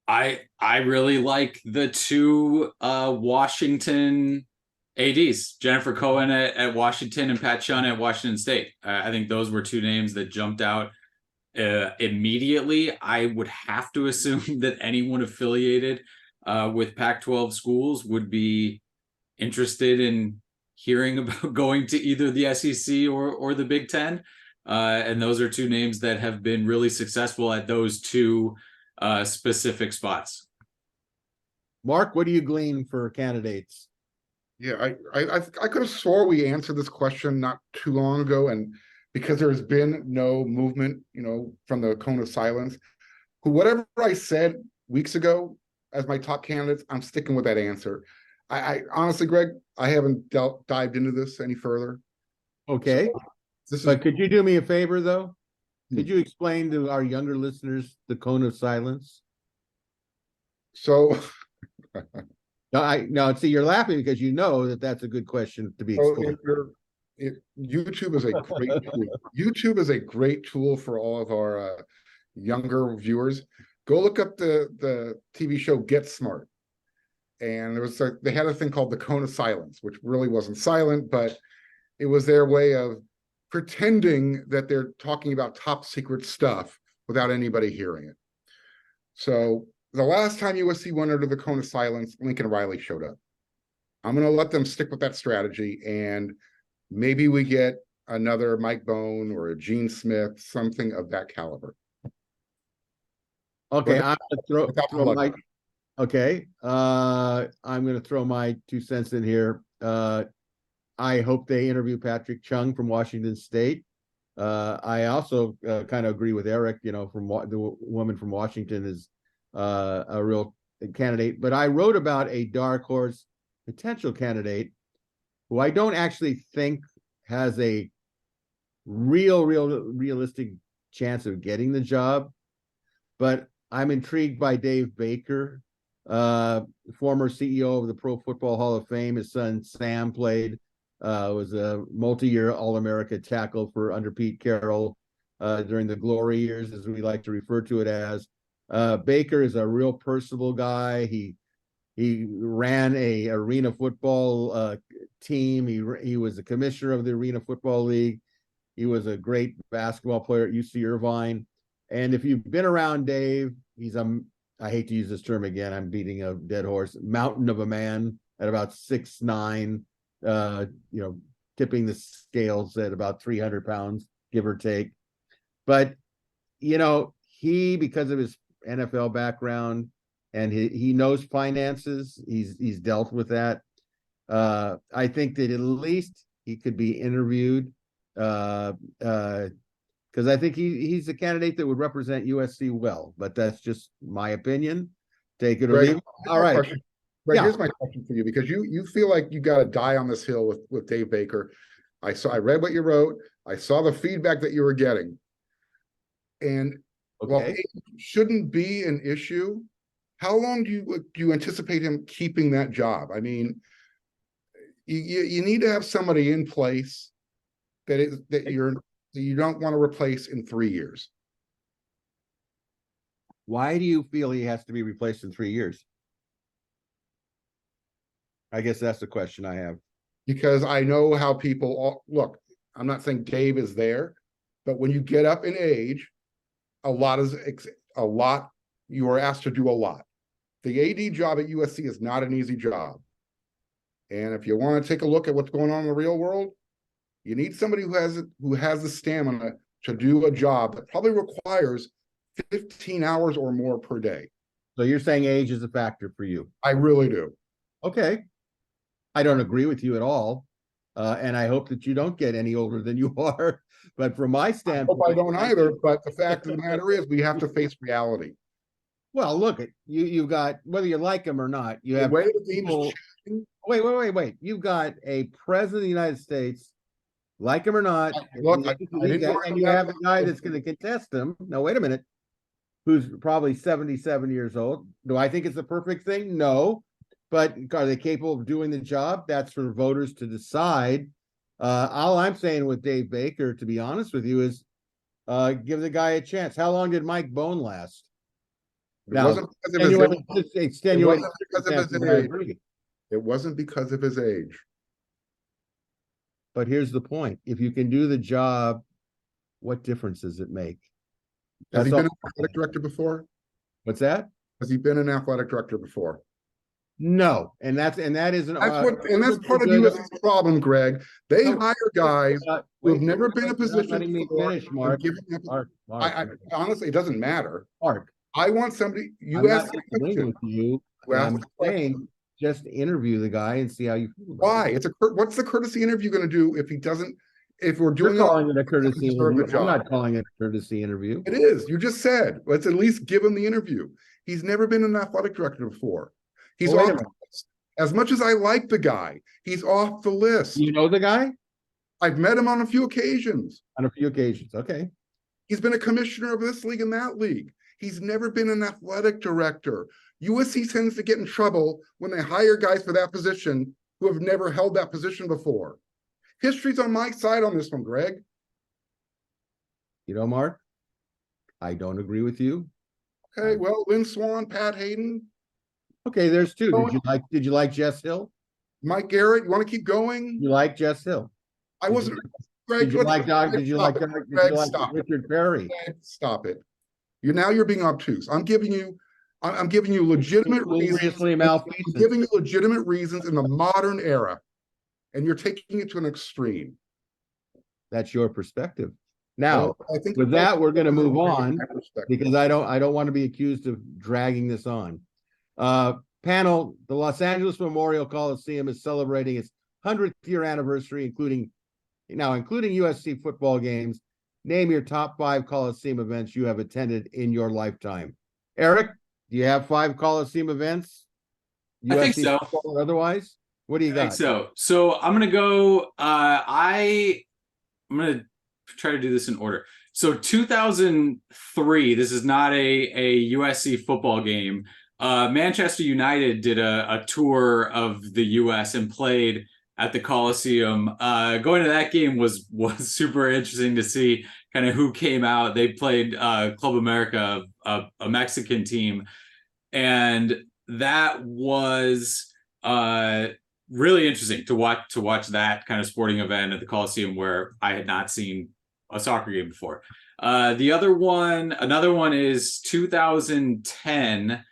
I really like the 2 Washington ADs, Jennifer Cohen at Washington and Pat Chun at Washington State. I think those were 2 names that jumped out immediately. I would have to assume that anyone affiliated with Pac-12 schools would be interested in hearing about going to either the SEC or the Big Ten. And those are 2 names that have been really successful at those 2 specific spots. Mark, what do you glean for candidates? Yeah, I could have swore we answered this question not too long ago, and because there's been no movement, from the cone of silence, whatever I said weeks ago as my top candidates, I'm sticking with that answer. I honestly, Greg, I haven't dived into this any further. Okay. But could you do me a favor, though? Could you explain to our younger listeners the cone of silence? So, no, see, you're laughing because you know that that's a good question to be explained. YouTube is a great tool. YouTube is a great tool for all of our younger viewers. Go look up the TV show Get Smart, and they had a thing called the cone of silence, which really wasn't silent, but it was their way of pretending that they're talking about top secret stuff without anybody hearing it. So the last time USC went under the cone of silence, Lincoln Riley showed up. I'm going to let them stick with that strategy, and maybe we get another Mike Bone or a Gene Smith, something of that caliber. Okay, I'm going to throw my. Okay, I'm going to throw my 2 cents in here. I hope they interview Patrick Chung from Washington State. I also kind of agree with Eric. From the woman from Washington is a real candidate. But I wrote about a dark horse potential candidate who I don't actually think has a realistic chance of getting the job. But I'm intrigued by Dave Baker, former CEO of the Pro Football Hall of Fame. His son Sam was a multi-year All-America tackle under Pete Carroll during the glory years, as we like to refer to it as. Baker is a real personable guy. He ran a arena football team. He was the commissioner of the Arena Football League. He was a great basketball player at UC Irvine. And if you've been around Dave, he's I hate to use this term again, I'm beating a dead horse, mountain of a man at about 6'9", tipping the scales at about 300 pounds, give or take. But, he, because of his NFL background, and he knows finances. He's dealt with that. I think that at least he could be interviewed, because I think he's a candidate that would represent USC well. But that's just my opinion. Take it or leave it. All right. Greg, here's my question for you, because you feel like you got to die on this hill with Dave Baker. I read what you wrote. I saw the feedback that you were getting, and while it shouldn't be an issue, how long do you anticipate him keeping that job? I mean, you need to have somebody in place that you don't want to replace in 3 years. Why do you feel he has to be replaced in 3 years? I guess that's the question I have. Because I know how people look. I'm not saying Dave is there, but when you get up in age, you are asked to do a lot. The AD job at USC is not an easy job. And if you want to take a look at what's going on in the real world, you need somebody who has the stamina to do a job that probably requires 15 hours or more per day. So you're saying age is a factor for you? I really do. Okay. I don't agree with you at all. And I hope that you don't get any older than you are. But from my standpoint, I hope I don't either. But the fact of the matter is, we have to face reality. Well, look, you've got, whether you like him or not, you have people. Wait. You've got a president of the United States, like him or not, Look, and you have a guy that's going to contest him. Now, wait a minute, who's probably 77 years old. Do I think it's the perfect thing? No. But are they capable of doing the job? That's for voters to decide. All I'm saying with Dave Baker, to be honest with you, is give the guy a chance. How long did Mike Bone last? It wasn't because of his age. But here's the point. If you can do the job, what difference does it make? Has he been an athletic director before? What's that? Has he been an athletic director before? No, and that's part of USC's problem, Greg. They hire guys who have never been in a position before. Honestly, it doesn't matter. Mark, I want somebody. I'm saying just interview the guy and see how you feel. Why? What's the courtesy interview going to do if he doesn't? If we're doing calling it a courtesy interview, I'm not calling it a courtesy interview. It is. You just said let's at least give him the interview. He's never been an athletic director before. He's off the list. As much as I like the guy, he's off the list. You know the guy? I've met him on a few occasions. On a few occasions, okay. He's been a commissioner of this league and that league. He's never been an athletic director. USC tends to get in trouble when they hire guys for that position who have never held that position before. History's on my side on this one, Greg. You know, Mark, I don't agree with you. Okay, well, Lynn Swan, Pat Hayden. Okay, there's two. Did you like Jess Hill? Mike Garrett, you want to keep going? You like Jess Hill? I wasn't. Greg, did you like Richard Perry? Stop it. You're being obtuse. I'm giving you legitimate reasons. I'm giving you legitimate reasons in the modern era, and you're taking it to an extreme. That's your perspective. Now, with that, we're going to move on because I don't want to be accused of dragging this on. Panel, the Los Angeles Memorial Coliseum is celebrating its 100th year anniversary, including USC football games. Name your top 5 Coliseum events you have attended in your lifetime. Eric, do you have 5 Coliseum events? USC I think so. Or otherwise, what do you got? I think so. So I'm gonna go. I'm gonna try to do this in order. So 2003. This is not a USC football game. Manchester United did a tour of the US and played at the Coliseum. Going to that game was super interesting to see kind of who came out. They played Club America, a Mexican team, and that was really interesting to watch that kind of sporting event at the Coliseum where I had not seen a soccer game before. Another one is 2010.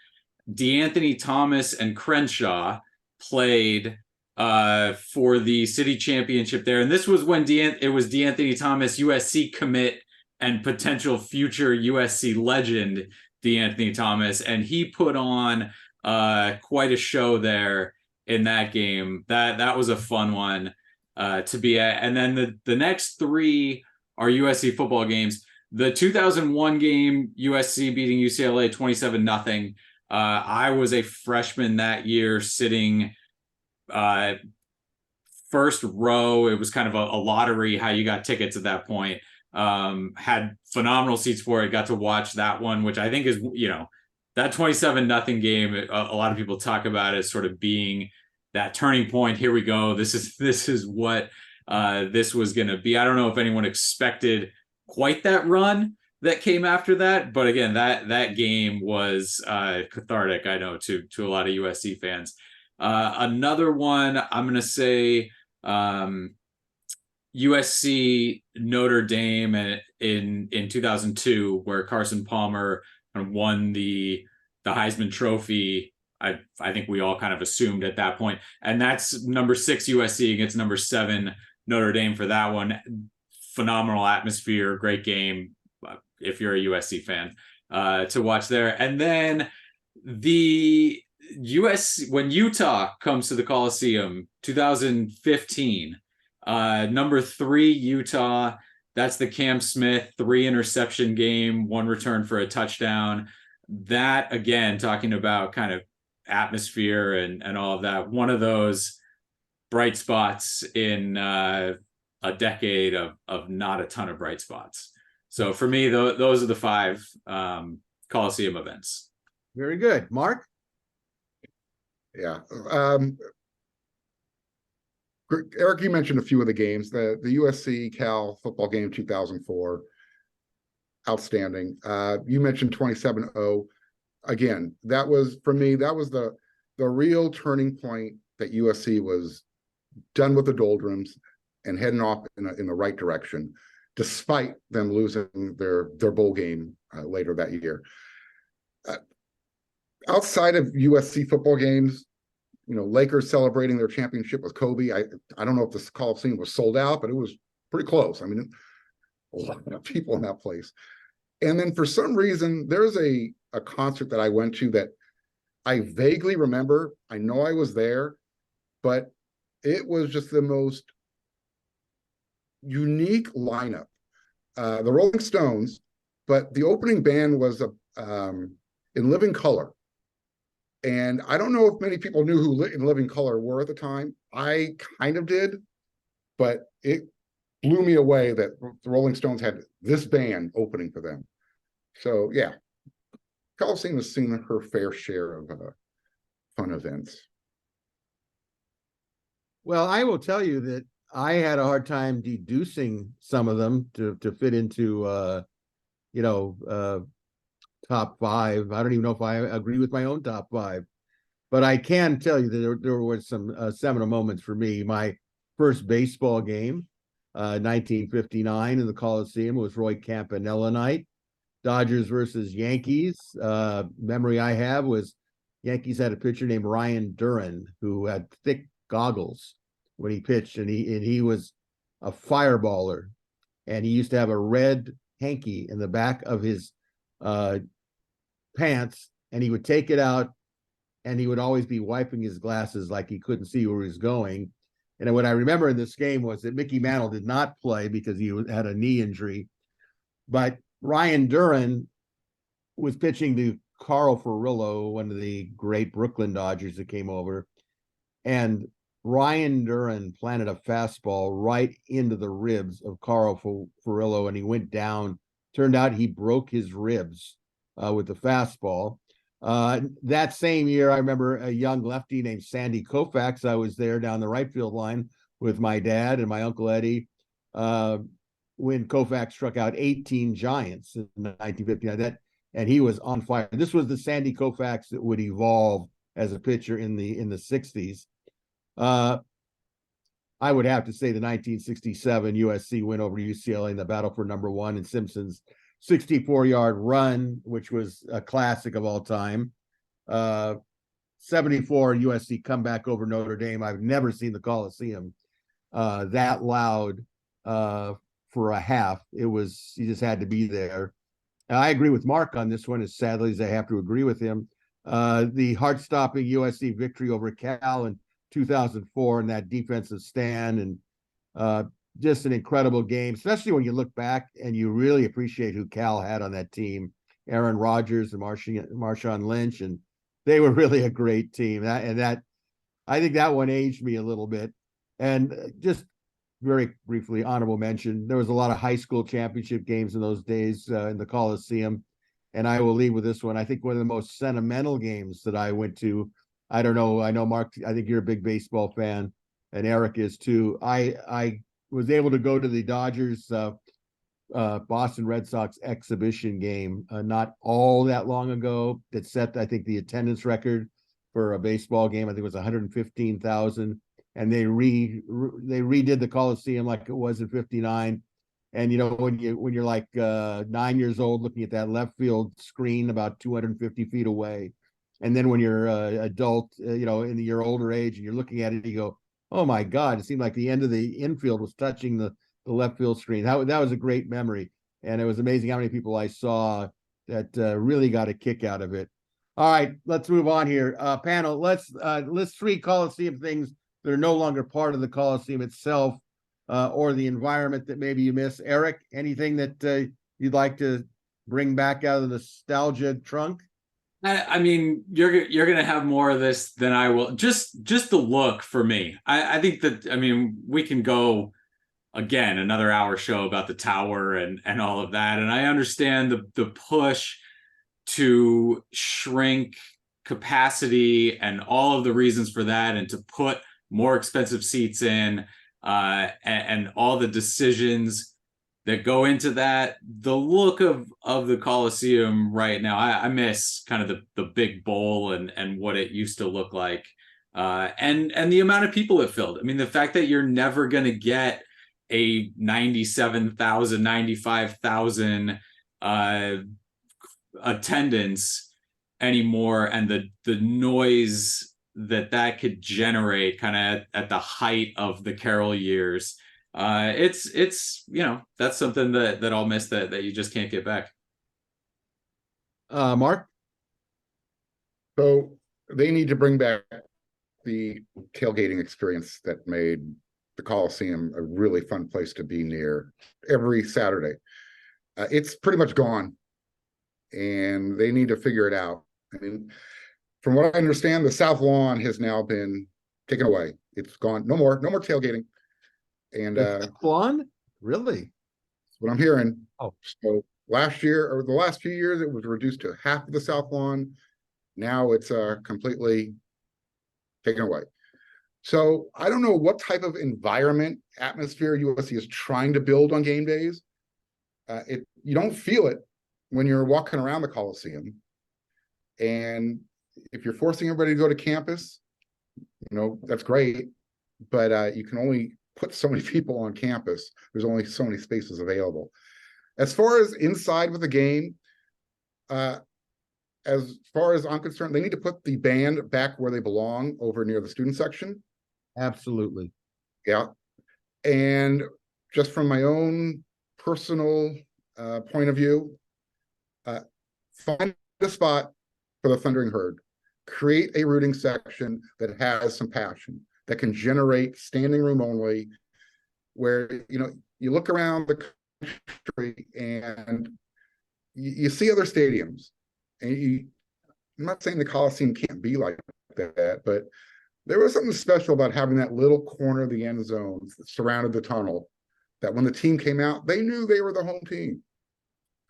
DeAnthony Thomas and Crenshaw played for the city championship there, and this was when it was DeAnthony Thomas, USC commit and potential future USC legend, DeAnthony Thomas, and he put on quite a show there in that game. That was a fun one to be at. And then the next three are USC football games. The 2001 game, USC beating UCLA 27-0. I was a freshman that year, sitting first row. It was kind of a lottery how you got tickets at that point. Had phenomenal seats for it. Got to watch that one, which I think is, that 27-0 game. A lot of people talk about it as sort of being that turning point. Here we go. This is what this was going to be. I don't know if anyone expected quite that run that came after that, but again, that game was cathartic, I know, to a lot of USC fans. Another one, I'm going to say USC Notre Dame in 2002, where Carson Palmer won the Heisman Trophy. I think we all kind of assumed at that point, and that's number 6 USC against number 7 Notre Dame for that one. Phenomenal atmosphere, great game if you're a USC fan to watch there. And then the USC, when Utah comes to the Coliseum, 2015, number 3 Utah, that's the Cam Smith 3 interception game, 1 return for a touchdown. That, again, talking about kind of atmosphere and all of that, one of those bright spots in a decade of not a ton of bright spots. So for me, those are the 5 Coliseum events. Very good. Mark? Yeah. Eric, you mentioned a few of the games. The USC Cal football game 2004, outstanding. You mentioned 27-0. Again, that was, for me, that was the real turning point that USC was done with the doldrums and heading off in the right direction, despite them losing their bowl game later that year. Outside of USC football games, Lakers celebrating their championship with Kobe. I don't know if the Coliseum was sold out, but it was pretty close. I mean, a lot of people in that place. And then for some reason, there's a concert that I went to that I vaguely remember. I know I was there, but it was just the most unique lineup. The Rolling Stones, but the opening band was in Living Color. And I don't know if many people knew who In Living Color were at the time. I kind of did, but it blew me away that the Rolling Stones had this band opening for them. So yeah, Coliseum has seen her fair share of fun events. Well, I will tell you that I had a hard time deducing some of them to fit into top 5. I don't even know if I agree with my own top 5, but I can tell you that there was some seminal moments for me. My first baseball game, 1959 in the Coliseum, was Roy Campanella night. Dodgers versus Yankees. Memory I have was Yankees had a pitcher named Ryan Duran who had thick goggles when he pitched, and he was a fireballer, and he used to have a red hanky in the back of his pants, and he would take it out, and he would always be wiping his glasses like he couldn't see where he was going. And what I remember in this game was that Mickey Mantle did not play because he had a knee injury, but Ryan Duran was pitching to Carl Furillo, one of the great Brooklyn Dodgers that came over, and Ryan Duran planted a fastball right into the ribs of Carl Furillo, and he went down. Turned out he broke his ribs with the fastball. That same year, I remember a young lefty named Sandy Koufax. I was there down the right field line with my dad and my Uncle Eddie when Koufax struck out 18 Giants in 1959. And he was on fire. This was the Sandy Koufax that would evolve as a pitcher in the 60s. I would have to say the 1967 USC win over UCLA in the battle for number 1, and Simpson's 64-yard run, which was a classic of all time. 74 USC comeback over Notre Dame. I've never seen the Coliseum that loud for a half. You just had to be there. I agree with Mark on this one, as sadly as I have to agree with him. The heart-stopping USC victory over Cal in 2004 and that defensive stand, and just an incredible game, especially when you look back and you really appreciate who Cal had on that team. Aaron Rodgers and Marshawn Lynch, and they were really a great team. That I think that one aged me a little bit. And just very briefly, honorable mention, there was a lot of high school championship games in those days in the Coliseum. And I will leave with this one. I think one of the most sentimental games that I went to, I don't know, I know, Mark, I think you're a big baseball fan, and Eric is too. I was able to go to the Dodgers Boston Red Sox exhibition game not all that long ago that set, I think, the attendance record for a baseball game. I think it was 115,000, and they redid the Coliseum like it was in '59. And you know, when you're like 9 years old, looking at that left field screen about 250 feet away, and then when you're adult, you know, in your older age, and you're looking at it, you go, "Oh my God!" It seemed like the end of the infield was touching the left field screen. That was a great memory, and it was amazing how many people I saw that really got a kick out of it. All right, let's move on here. Panel, let's list 3 Coliseum things that are no longer part of the Coliseum itself or the environment that maybe you miss. Eric, anything that you'd like to bring back out of the nostalgia trunk? I mean, you're gonna have more of this than I will. Just the look for me. I think that, I mean, we can go again another hour show about the tower and all of that, and I understand the push to shrink capacity and all of the reasons for that, and to put more expensive seats in, and all the decisions that go into that. The look of the Coliseum right now, I miss kind of the big bowl and what it used to look like, and the amount of people it filled. I mean, the fact that you're never going to get a 97,000, 95,000 attendance anymore, and the noise that could generate kind of at the height of the Carroll years. It's you know, that's something that I'll miss that you just can't get back. Mark? So they need to bring back the tailgating experience that made the Coliseum a really fun place to be near every Saturday. It's pretty much gone, and they need to figure it out. I mean, from what I understand, the South Lawn has now been taken away. It's gone. No more tailgating. And Lawn? Really? that's what I'm hearing. Oh. So last year, or the last few years, it was reduced to half of the South Lawn. Now it's completely taken away. So I don't know what type of environment, atmosphere USC is trying to build on game days. You don't feel it when you're walking around the Coliseum. And if you're forcing everybody to go to campus, you know, that's great, but you can only put so many people on campus. There's only so many spaces available. As far as inside with the game, as far as I'm concerned, they need to put the band back where they belong, over near the student section. Absolutely. Yeah. And just from my own personal point of view, find a spot for the Thundering Herd. Create a rooting section that has some passion, that can generate standing room only, where, you know, you look around the country and you see other stadiums, and I'm not saying the Coliseum can't be like that, but there was something special about having that little corner of the end zone that surrounded the tunnel, that when the team came out, they knew they were the home team.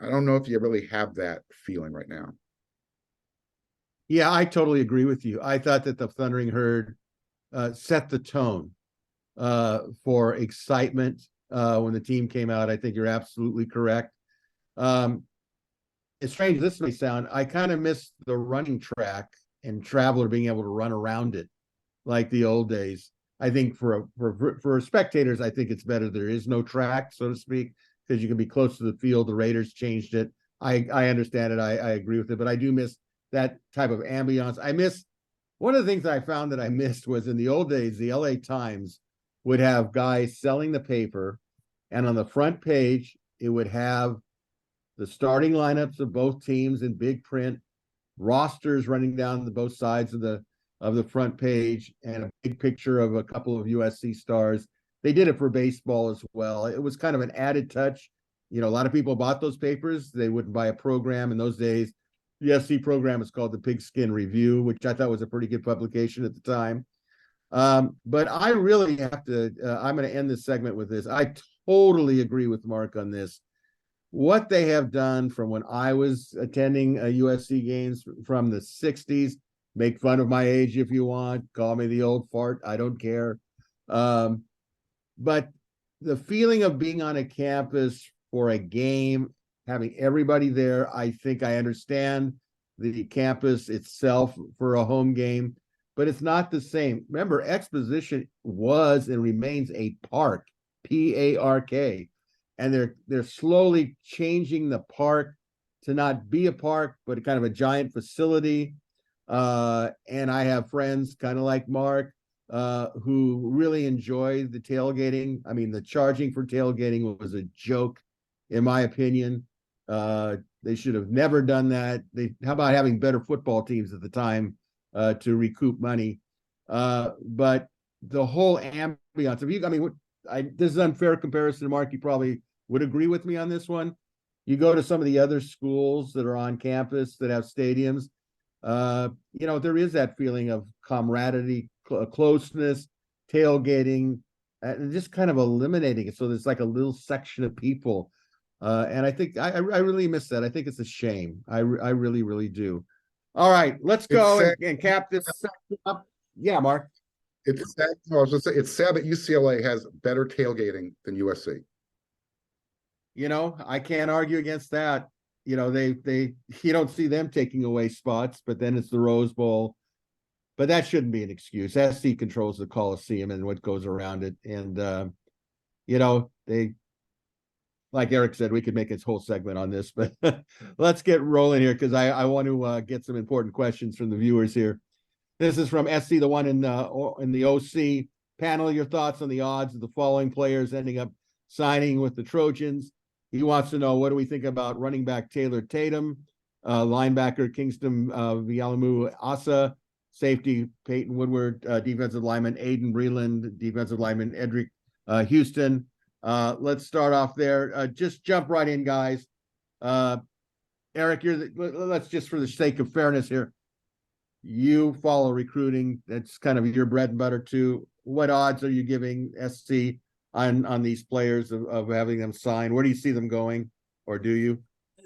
I don't know if you really have that feeling right now. Yeah, I totally agree with you. I thought that the Thundering Herd set the tone for excitement when the team came out. I think you're absolutely correct. As strange as this may sound, I kind of miss the running track and Traveler being able to run around it like the old days. I think for spectators, I think it's better there is no track, so to speak, because you can be close to the field. The Raiders changed it. I understand it. I agree with it, but I do miss that type of ambiance. I miss one of the things that I found that I missed was in the old days, the LA Times would have guys selling the paper, and on the front page, it would have the starting lineups of both teams in big print, rosters running down both sides of the front page, and a big picture of a couple of USC stars. They did it for baseball as well. It was kind of an added touch. A lot of people bought those papers. They wouldn't buy a program in those days. The USC program is called the Pigskin Review, which I thought was a pretty good publication at the time. But I really have to, I'm going to end this segment with this. I totally agree with Mark on this. What they have done from when I was attending USC games from the 60s, make fun of my age if you want, call me the old fart, I don't care. But the feeling of being on a campus for a game, having everybody there, I think I understand the campus itself for a home game, but it's not the same. Remember, Exposition was and remains a park, P-A-R-K. And they're slowly changing the park to not be a park, but kind of a giant facility. And I have friends kind of like Mark who really enjoy the tailgating. I mean, the charging for tailgating was a joke, in my opinion. They should have never done that. How about having better football teams at the time to recoup money? But the whole ambiance of you, I mean, this is an unfair comparison, Mark. You probably would agree with me on this one. You go to some of the other schools that are on campus that have stadiums, there is that feeling of camaraderie, closeness, tailgating, and just kind of eliminating it. So there's like a little section of people. And I think I really miss that. I think it's a shame. I really, really do. All right, let's go and cap this section up. Yeah, Mark. It's sad. I was just saying, it's sad that UCLA has better tailgating than USC. I can't argue against that. They you don't see them taking away spots, but then it's the Rose Bowl. But that shouldn't be an excuse. SC controls the Coliseum and what goes around it. And they, like Eric said, we could make this whole segment on this, but let's get rolling here because I want to get some important questions from the viewers here. This is from SC, the one in the OC panel. Your thoughts on the odds of the following players ending up signing with the Trojans? He wants to know, what do we think about running back Taylor Tatum, linebacker Kingston Vialamu Asa, safety Peyton Woodward, defensive lineman Aiden Breland, defensive lineman Edric Houston. Let's start off there. Just jump right in, guys. Eric, let's just, for the sake of fairness here, you follow recruiting. That's kind of your bread and butter too. What odds are you giving SC on these players of having them sign? Where do you see them going, or do you?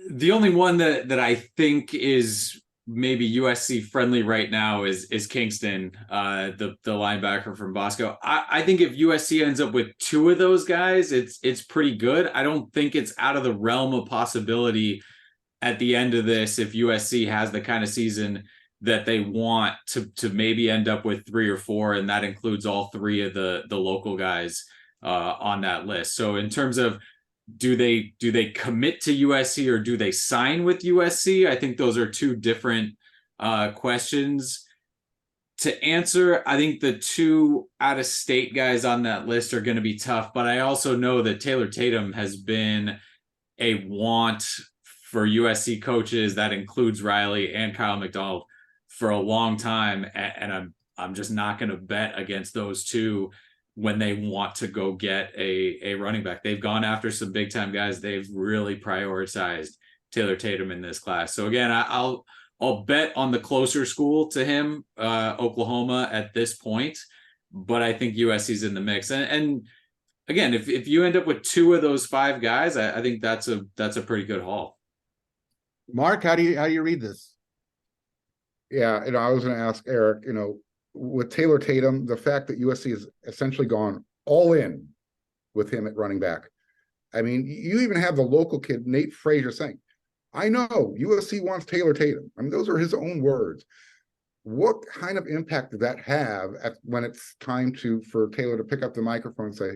The only one that I think is maybe USC friendly right now is Kingston, the linebacker from Bosco. I think if USC ends up with two of those guys, it's pretty good. I don't think it's out of the realm of possibility at the end of this, if USC has the kind of season that they want to maybe end up with 3 or 4, and that includes all 3 of the local guys on that list. So in terms of do they commit to USC or do they sign with USC? I think those are 2 different questions to answer. I think the 2 out-of-state guys on that list are going to be tough, but I also know that Taylor Tatum has been a want for USC coaches. That includes Riley and Kyle McDonald for a long time, and I'm just not going to bet against those 2 when they want to go get a running back. They've gone after some big time guys. They've really prioritized Taylor Tatum in this class. So again, I'll bet on the closer school to him, Oklahoma at this point, but I think USC's in the mix. And again, if you end up with 2 of those 5 guys, I think that's a pretty good haul. Mark, how do you read this? Yeah, I was going to ask Eric, with Taylor Tatum, the fact that USC has essentially gone all in with him at running back. I mean, you even have the local kid, Nate Frazier, saying, I know USC wants Taylor Tatum. I mean, those are his own words. What kind of impact did that have when it's time for Taylor to pick up the microphone and say,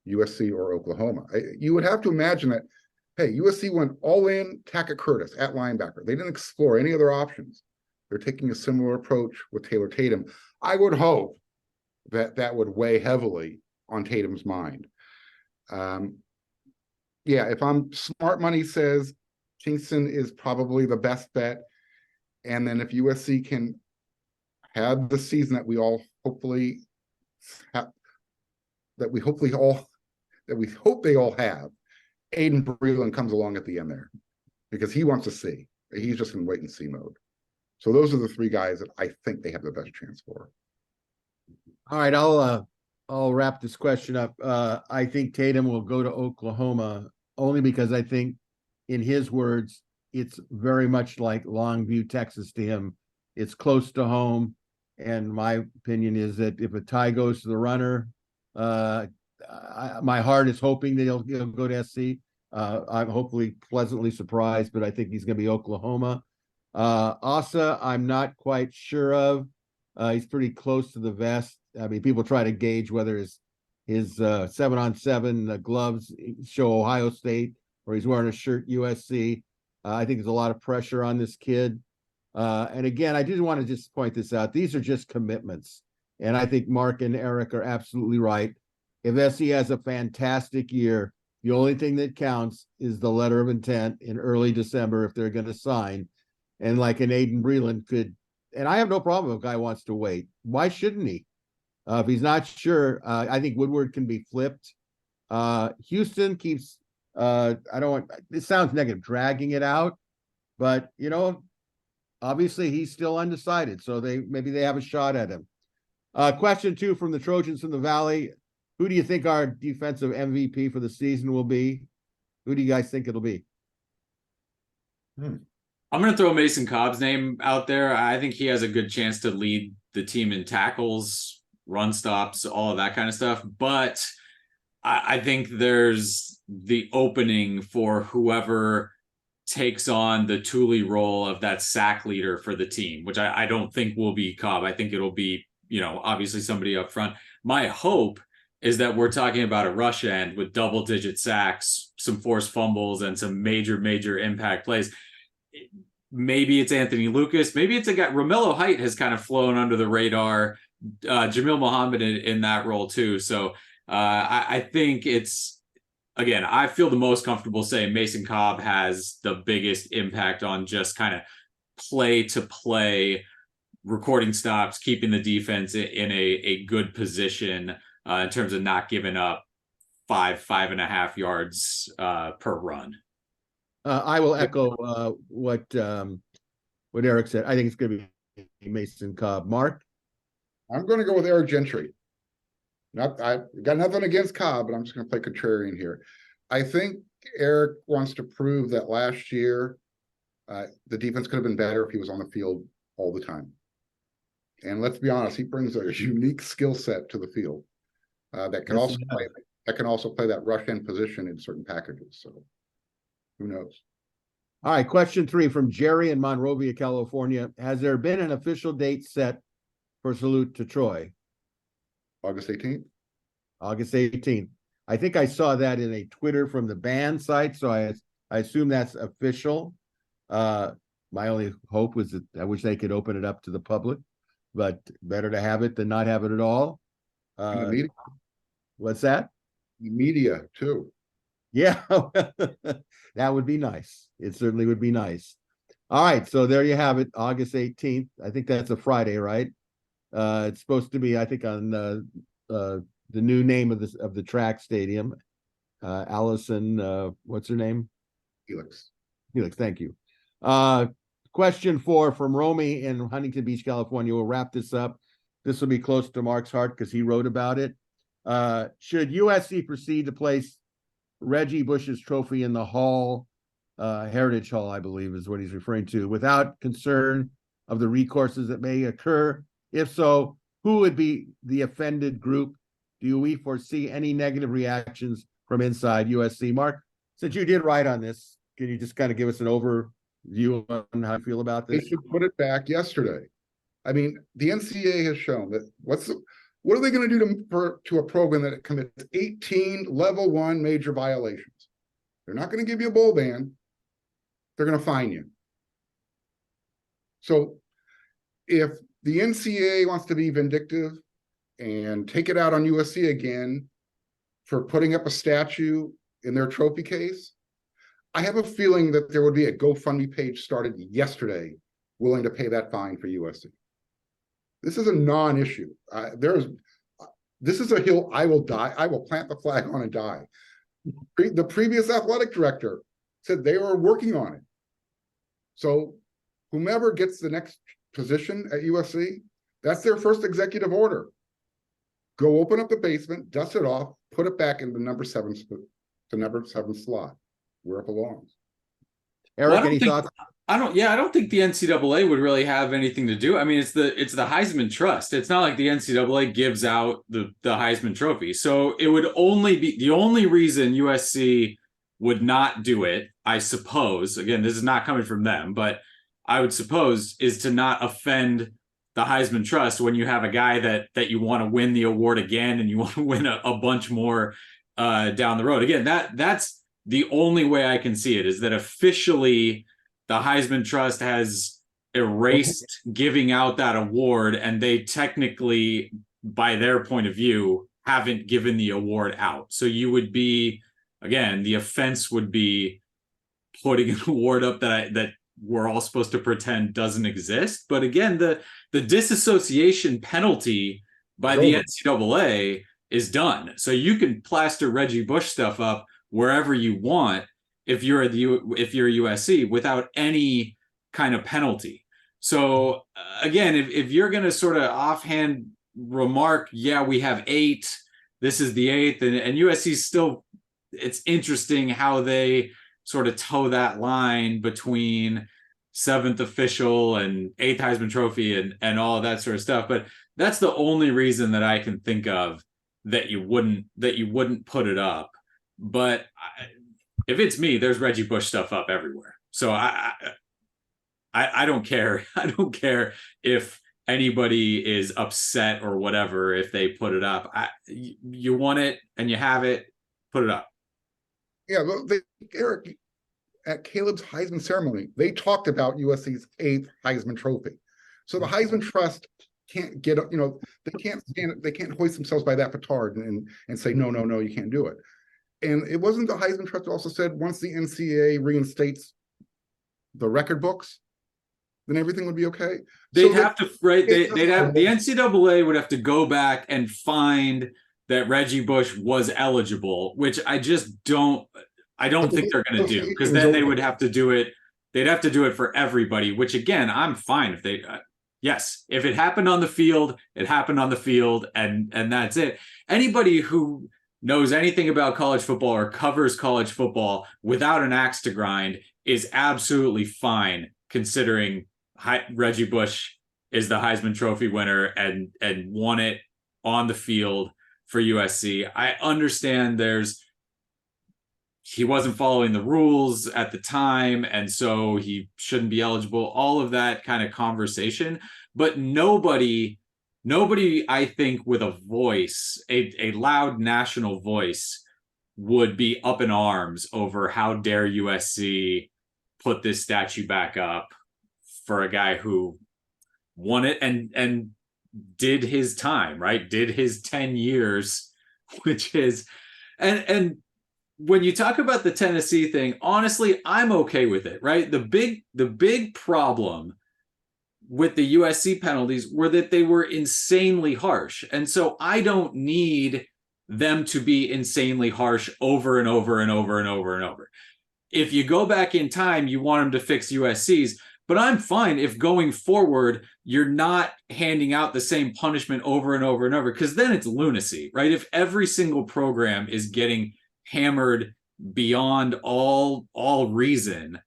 USC or Oklahoma? You would have to imagine that, hey, USC went all in, Tackett Curtis at linebacker. They didn't explore any other options. They're taking a similar approach with Taylor Tatum. I would hope that would weigh heavily on Tatum's mind. Yeah, if I'm smart money says Kingston is probably the best bet. And then if USC can have the season that we all hopefully have, that we hope they all have, Aiden Breland comes along at the end there because he wants to see. He's just in wait and see mode. So those are the three guys that I think they have the best chance for. All right, I'll wrap this question up. I think Tatum will go to Oklahoma only because I think, in his words, it's very much like Longview, Texas to him. It's close to home. And my opinion is that if a tie goes to the runner, my heart is hoping that he'll go to SC. I'm hopefully pleasantly surprised, but I think he's going to be Oklahoma. Asa, I'm not quite sure of. He's pretty close to the vest. I mean, people try to gauge whether his 7-on-7 gloves show Ohio State or he's wearing a shirt USC. I think there's a lot of pressure on this kid. And again, I do want to just point this out. These are just commitments. And I think Mark and Eric are absolutely right. If SC has a fantastic year, the only thing that counts is the letter of intent in early December if they're going to sign. And like an Aiden Breland could, and I have no problem if a guy wants to wait. Why shouldn't he? If he's not sure, I think Woodward can be flipped. Houston keeps, I don't want, it sounds negative, dragging it out. But, obviously he's still undecided. So maybe they have a shot at him. Question 2 from the Trojans from the Valley. Who do you think our defensive MVP for the season will be? Who do you guys think it'll be? I'm going to throw Mason Cobb's name out there. I think he has a good chance to lead the team in tackles, run stops, all of that kind of stuff. But I think there's the opening for whoever takes on the Thule role of that sack leader for the team, which I don't think will be Cobb. I think it'll be, obviously somebody up front. My hope is that we're talking about a rush end with double-digit sacks, some forced fumbles, and some major impact plays. Maybe it's Anthony Lucas. Maybe it's a guy. Romello Height has kind of flown under the radar. Jamil Muhammad in that role too. So I think it's, again, I feel the most comfortable saying Mason Cobb has the biggest impact on just kind of play-to-play, recording stops, keeping the defense in a good position in terms of not giving up 5.5 yards per run. I will echo what Eric said. I think it's going to be Mason Cobb. Mark? I'm going to go with Eric Gentry. I got nothing against Cobb, but I'm just going to play contrarian here. I think Eric wants to prove that last year the defense could have been better if he was on the field all the time. And let's be honest, he brings a unique skill set to the field that can also play that rush end position in certain packages. So who knows? All right, question 3 from Jerry in Monrovia, California. Has there been an official date set for Salute to Troy? August 18th? August 18th. I think I saw that in a Twitter from the band site, so I assume that's official. My only hope was that I wish they could open it up to the public, but better to have it than not have it at all. The media. What's that? The media, too. Yeah, that would be nice. It certainly would be nice. All right, so there you have it, August 18th. I think that's a Friday, right? It's supposed to be, I think, on the new name of the track stadium. Allison, what's her name? Felix, thank you. Question 4 from Romy in Huntington Beach, California. We'll wrap this up. This will be close to Mark's heart because he wrote about it. Should USC proceed to place Reggie Bush's trophy in the hall, Heritage Hall, I believe is what he's referring to, without concern of the recourses that may occur? If so, who would be the offended group? Do we foresee any negative reactions from inside USC? Mark, since you did write on this, can you just kind of give us an overview on how you feel about this? they should put it back yesterday. I mean, the NCAA has shown that what are they going to do to a program that commits 18 level 1 major violations? They're not going to give you a bowl ban. They're going to fine you. So if the NCAA wants to be vindictive and take it out on USC again for putting up a statue in their trophy case, I have a feeling that there would be a GoFundMe page started yesterday willing to pay that fine for USC. This is a non-issue. This is a hill I will die. I will plant the flag on and die. The previous athletic director said they were working on it. So whomever gets the next position at USC, that's their first executive order. Go open up the basement, dust it off, put it back in the number 7 slot where it belongs. Eric, any thoughts? I don't think the NCAA would really have anything to do. I mean, it's the Heisman Trust. It's not like the NCAA gives out the Heisman Trophy. So it would only be the only reason USC would not do it, I suppose. Again, this is not coming from them, but I would suppose is to not offend the Heisman Trust when you have a guy that you want to win the award again and you want to win a bunch more down the road. Again, that's the only way I can see it, is that officially the Heisman Trust has erased giving out that award, and they technically, by their point of view, haven't given the award out. So you would be, again, the offense would be putting an award up that we're all supposed to pretend doesn't exist. But again, the disassociation penalty by the NCAA is done. So you can plaster Reggie Bush stuff up wherever you want if you're USC without any kind of penalty. So again, if you're going to sort of offhand remark, yeah, we have 8, this is the 8th, and USC still, it's interesting how they sort of toe that line between 7th official and 8th Heisman Trophy and all of that sort of stuff. But that's the only reason that I can think of that you wouldn't put it up. But if it's me, there's Reggie Bush stuff up everywhere. So I don't care. I don't care if anybody is upset or whatever if they put it up. You want it and you have it, put it up. Yeah, well, Eric, at Caleb's Heisman ceremony, they talked about USC's 8th Heisman Trophy. So the Heisman Trust can't get, they can't hoist themselves by that petard and say, no, you can't do it. And it wasn't the Heisman Trust also said once the NCAA reinstates the record books, then everything would be okay. They'd have the NCAA would have to go back and find that Reggie Bush was eligible, which I don't think they're going to do, because then they would have to do it. They'd have to do it for everybody, which again, I'm fine if they, yes, if it happened on the field, it happened on the field, and that's it. Anybody who knows anything about college football or covers college football without an axe to grind is absolutely fine, considering Reggie Bush is the Heisman Trophy winner and won it on the field for USC. I understand he wasn't following the rules at the time, and so he shouldn't be eligible, all of that kind of conversation. But nobody, I think, with a voice, a loud national voice, would be up in arms over how dare USC put this statue back up for a guy who won it and did his time, right? Did his 10 years, which is, and when you talk about the Tennessee thing, honestly, I'm okay with it, right? The big problem with the USC penalties were that they were insanely harsh. And so I don't need them to be insanely harsh over and over and over and over and over. If you go back in time, you want them to fix USC's, but I'm fine if going forward, you're not handing out the same punishment over and over and over, because then it's lunacy, right? If every single program is getting hammered beyond all reason,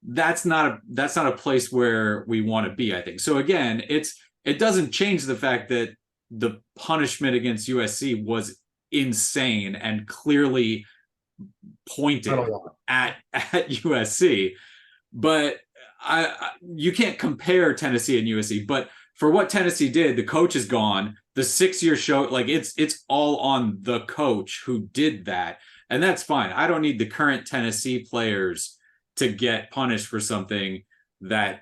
that's not a place where we want to be, I think. So again, it doesn't change the fact that the punishment against USC was insane and clearly pointed at USC. But you can't compare Tennessee and USC. But for what Tennessee did, the coach is gone. The 6-year show, like it's all on the coach who did that. And that's fine. I don't need the current Tennessee players to get punished for something that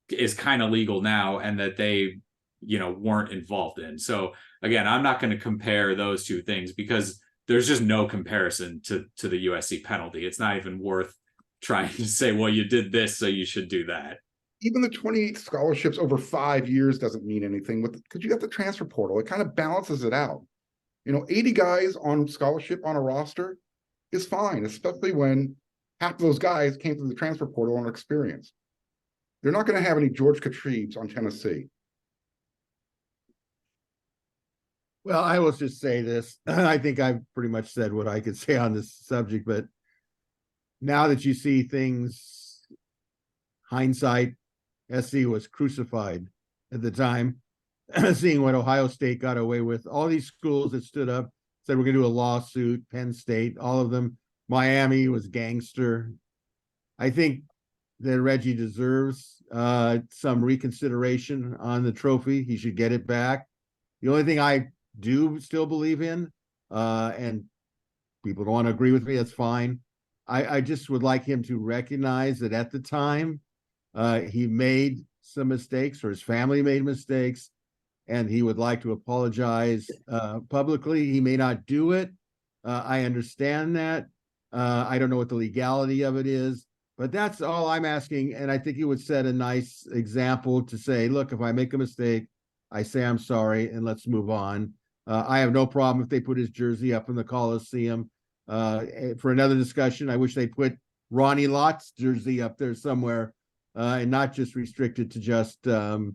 is kind of legal now and that they, you know, weren't involved in. So again, I'm not going to compare those two things because there's just no comparison to the USC penalty. It's not even worth trying to say, well, you did this, so you should do that. Even the 28 scholarships over 5 years doesn't mean anything because you got the transfer portal. It kind of balances it out. 80 guys on scholarship on a roster is fine, especially when half of those guys came through the transfer portal on experience. They're not going to have any George Katribes on Tennessee. Well, I will just say this. I think I've pretty much said what I could say on this subject, but now that you see things, hindsight, SC was crucified at the time, seeing what Ohio State got away with. All these schools that stood up, said we're going to do a lawsuit, Penn State, all of them. Miami was gangster. I think that Reggie deserves some reconsideration on the trophy. He should get it back. The only thing I do still believe in, and people don't want to agree with me, that's fine. I just would like him to recognize that at the time he made some mistakes, or his family made mistakes, and he would like to apologize publicly. He may not do it. I understand that. I don't know what the legality of it is, but that's all I'm asking. And I think he would set a nice example to say, look, if I make a mistake, I say I'm sorry and let's move on. I have no problem if they put his jersey up in the Coliseum. For another discussion, I wish they put Ronnie Lott's jersey up there somewhere, and not just restricted to just, Heisman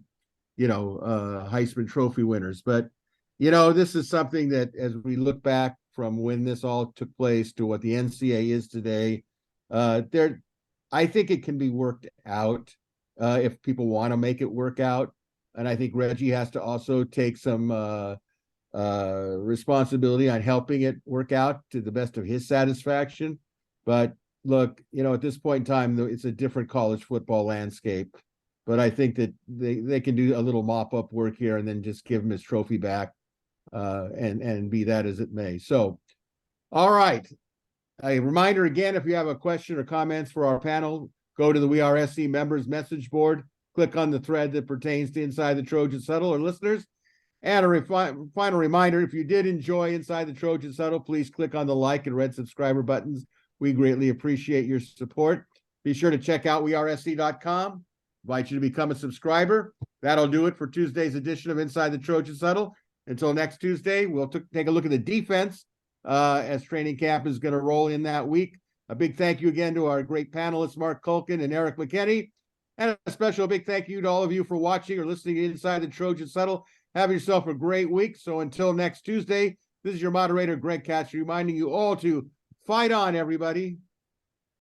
Trophy winners. But, this is something that as we look back from when this all took place to what the NCAA is today, I think it can be worked out if people want to make it work out. And I think Reggie has to also take some responsibility on helping it work out to the best of his satisfaction. But look, at this point in time, it's a different college football landscape. But I think that they can do a little mop-up work here and then just give him his trophy back, and be that as it may. So, all right. A reminder again, if you have a question or comments for our panel, go to the WeAreSC members message board, click on the thread that pertains to Inside the Trojans Huddle, or listeners. And a final reminder, if you did enjoy Inside the Trojans Huddle, please click on the like and red subscriber buttons. We greatly appreciate your support. Be sure to check out WeAreSC.com. Invite you to become a subscriber. That'll do it for Tuesday's edition of Inside the Trojans Huddle. Until next Tuesday, we'll take a look at the defense as training camp is going to roll in that week. A big thank you again to our great panelists, Mark Culkin and Eric McKinney. And a special big thank you to all of you for watching or listening to Inside the Trojans Huddle. Have yourself a great week. So until next Tuesday, this is your moderator, Greg Katz, reminding you all to fight on, everybody.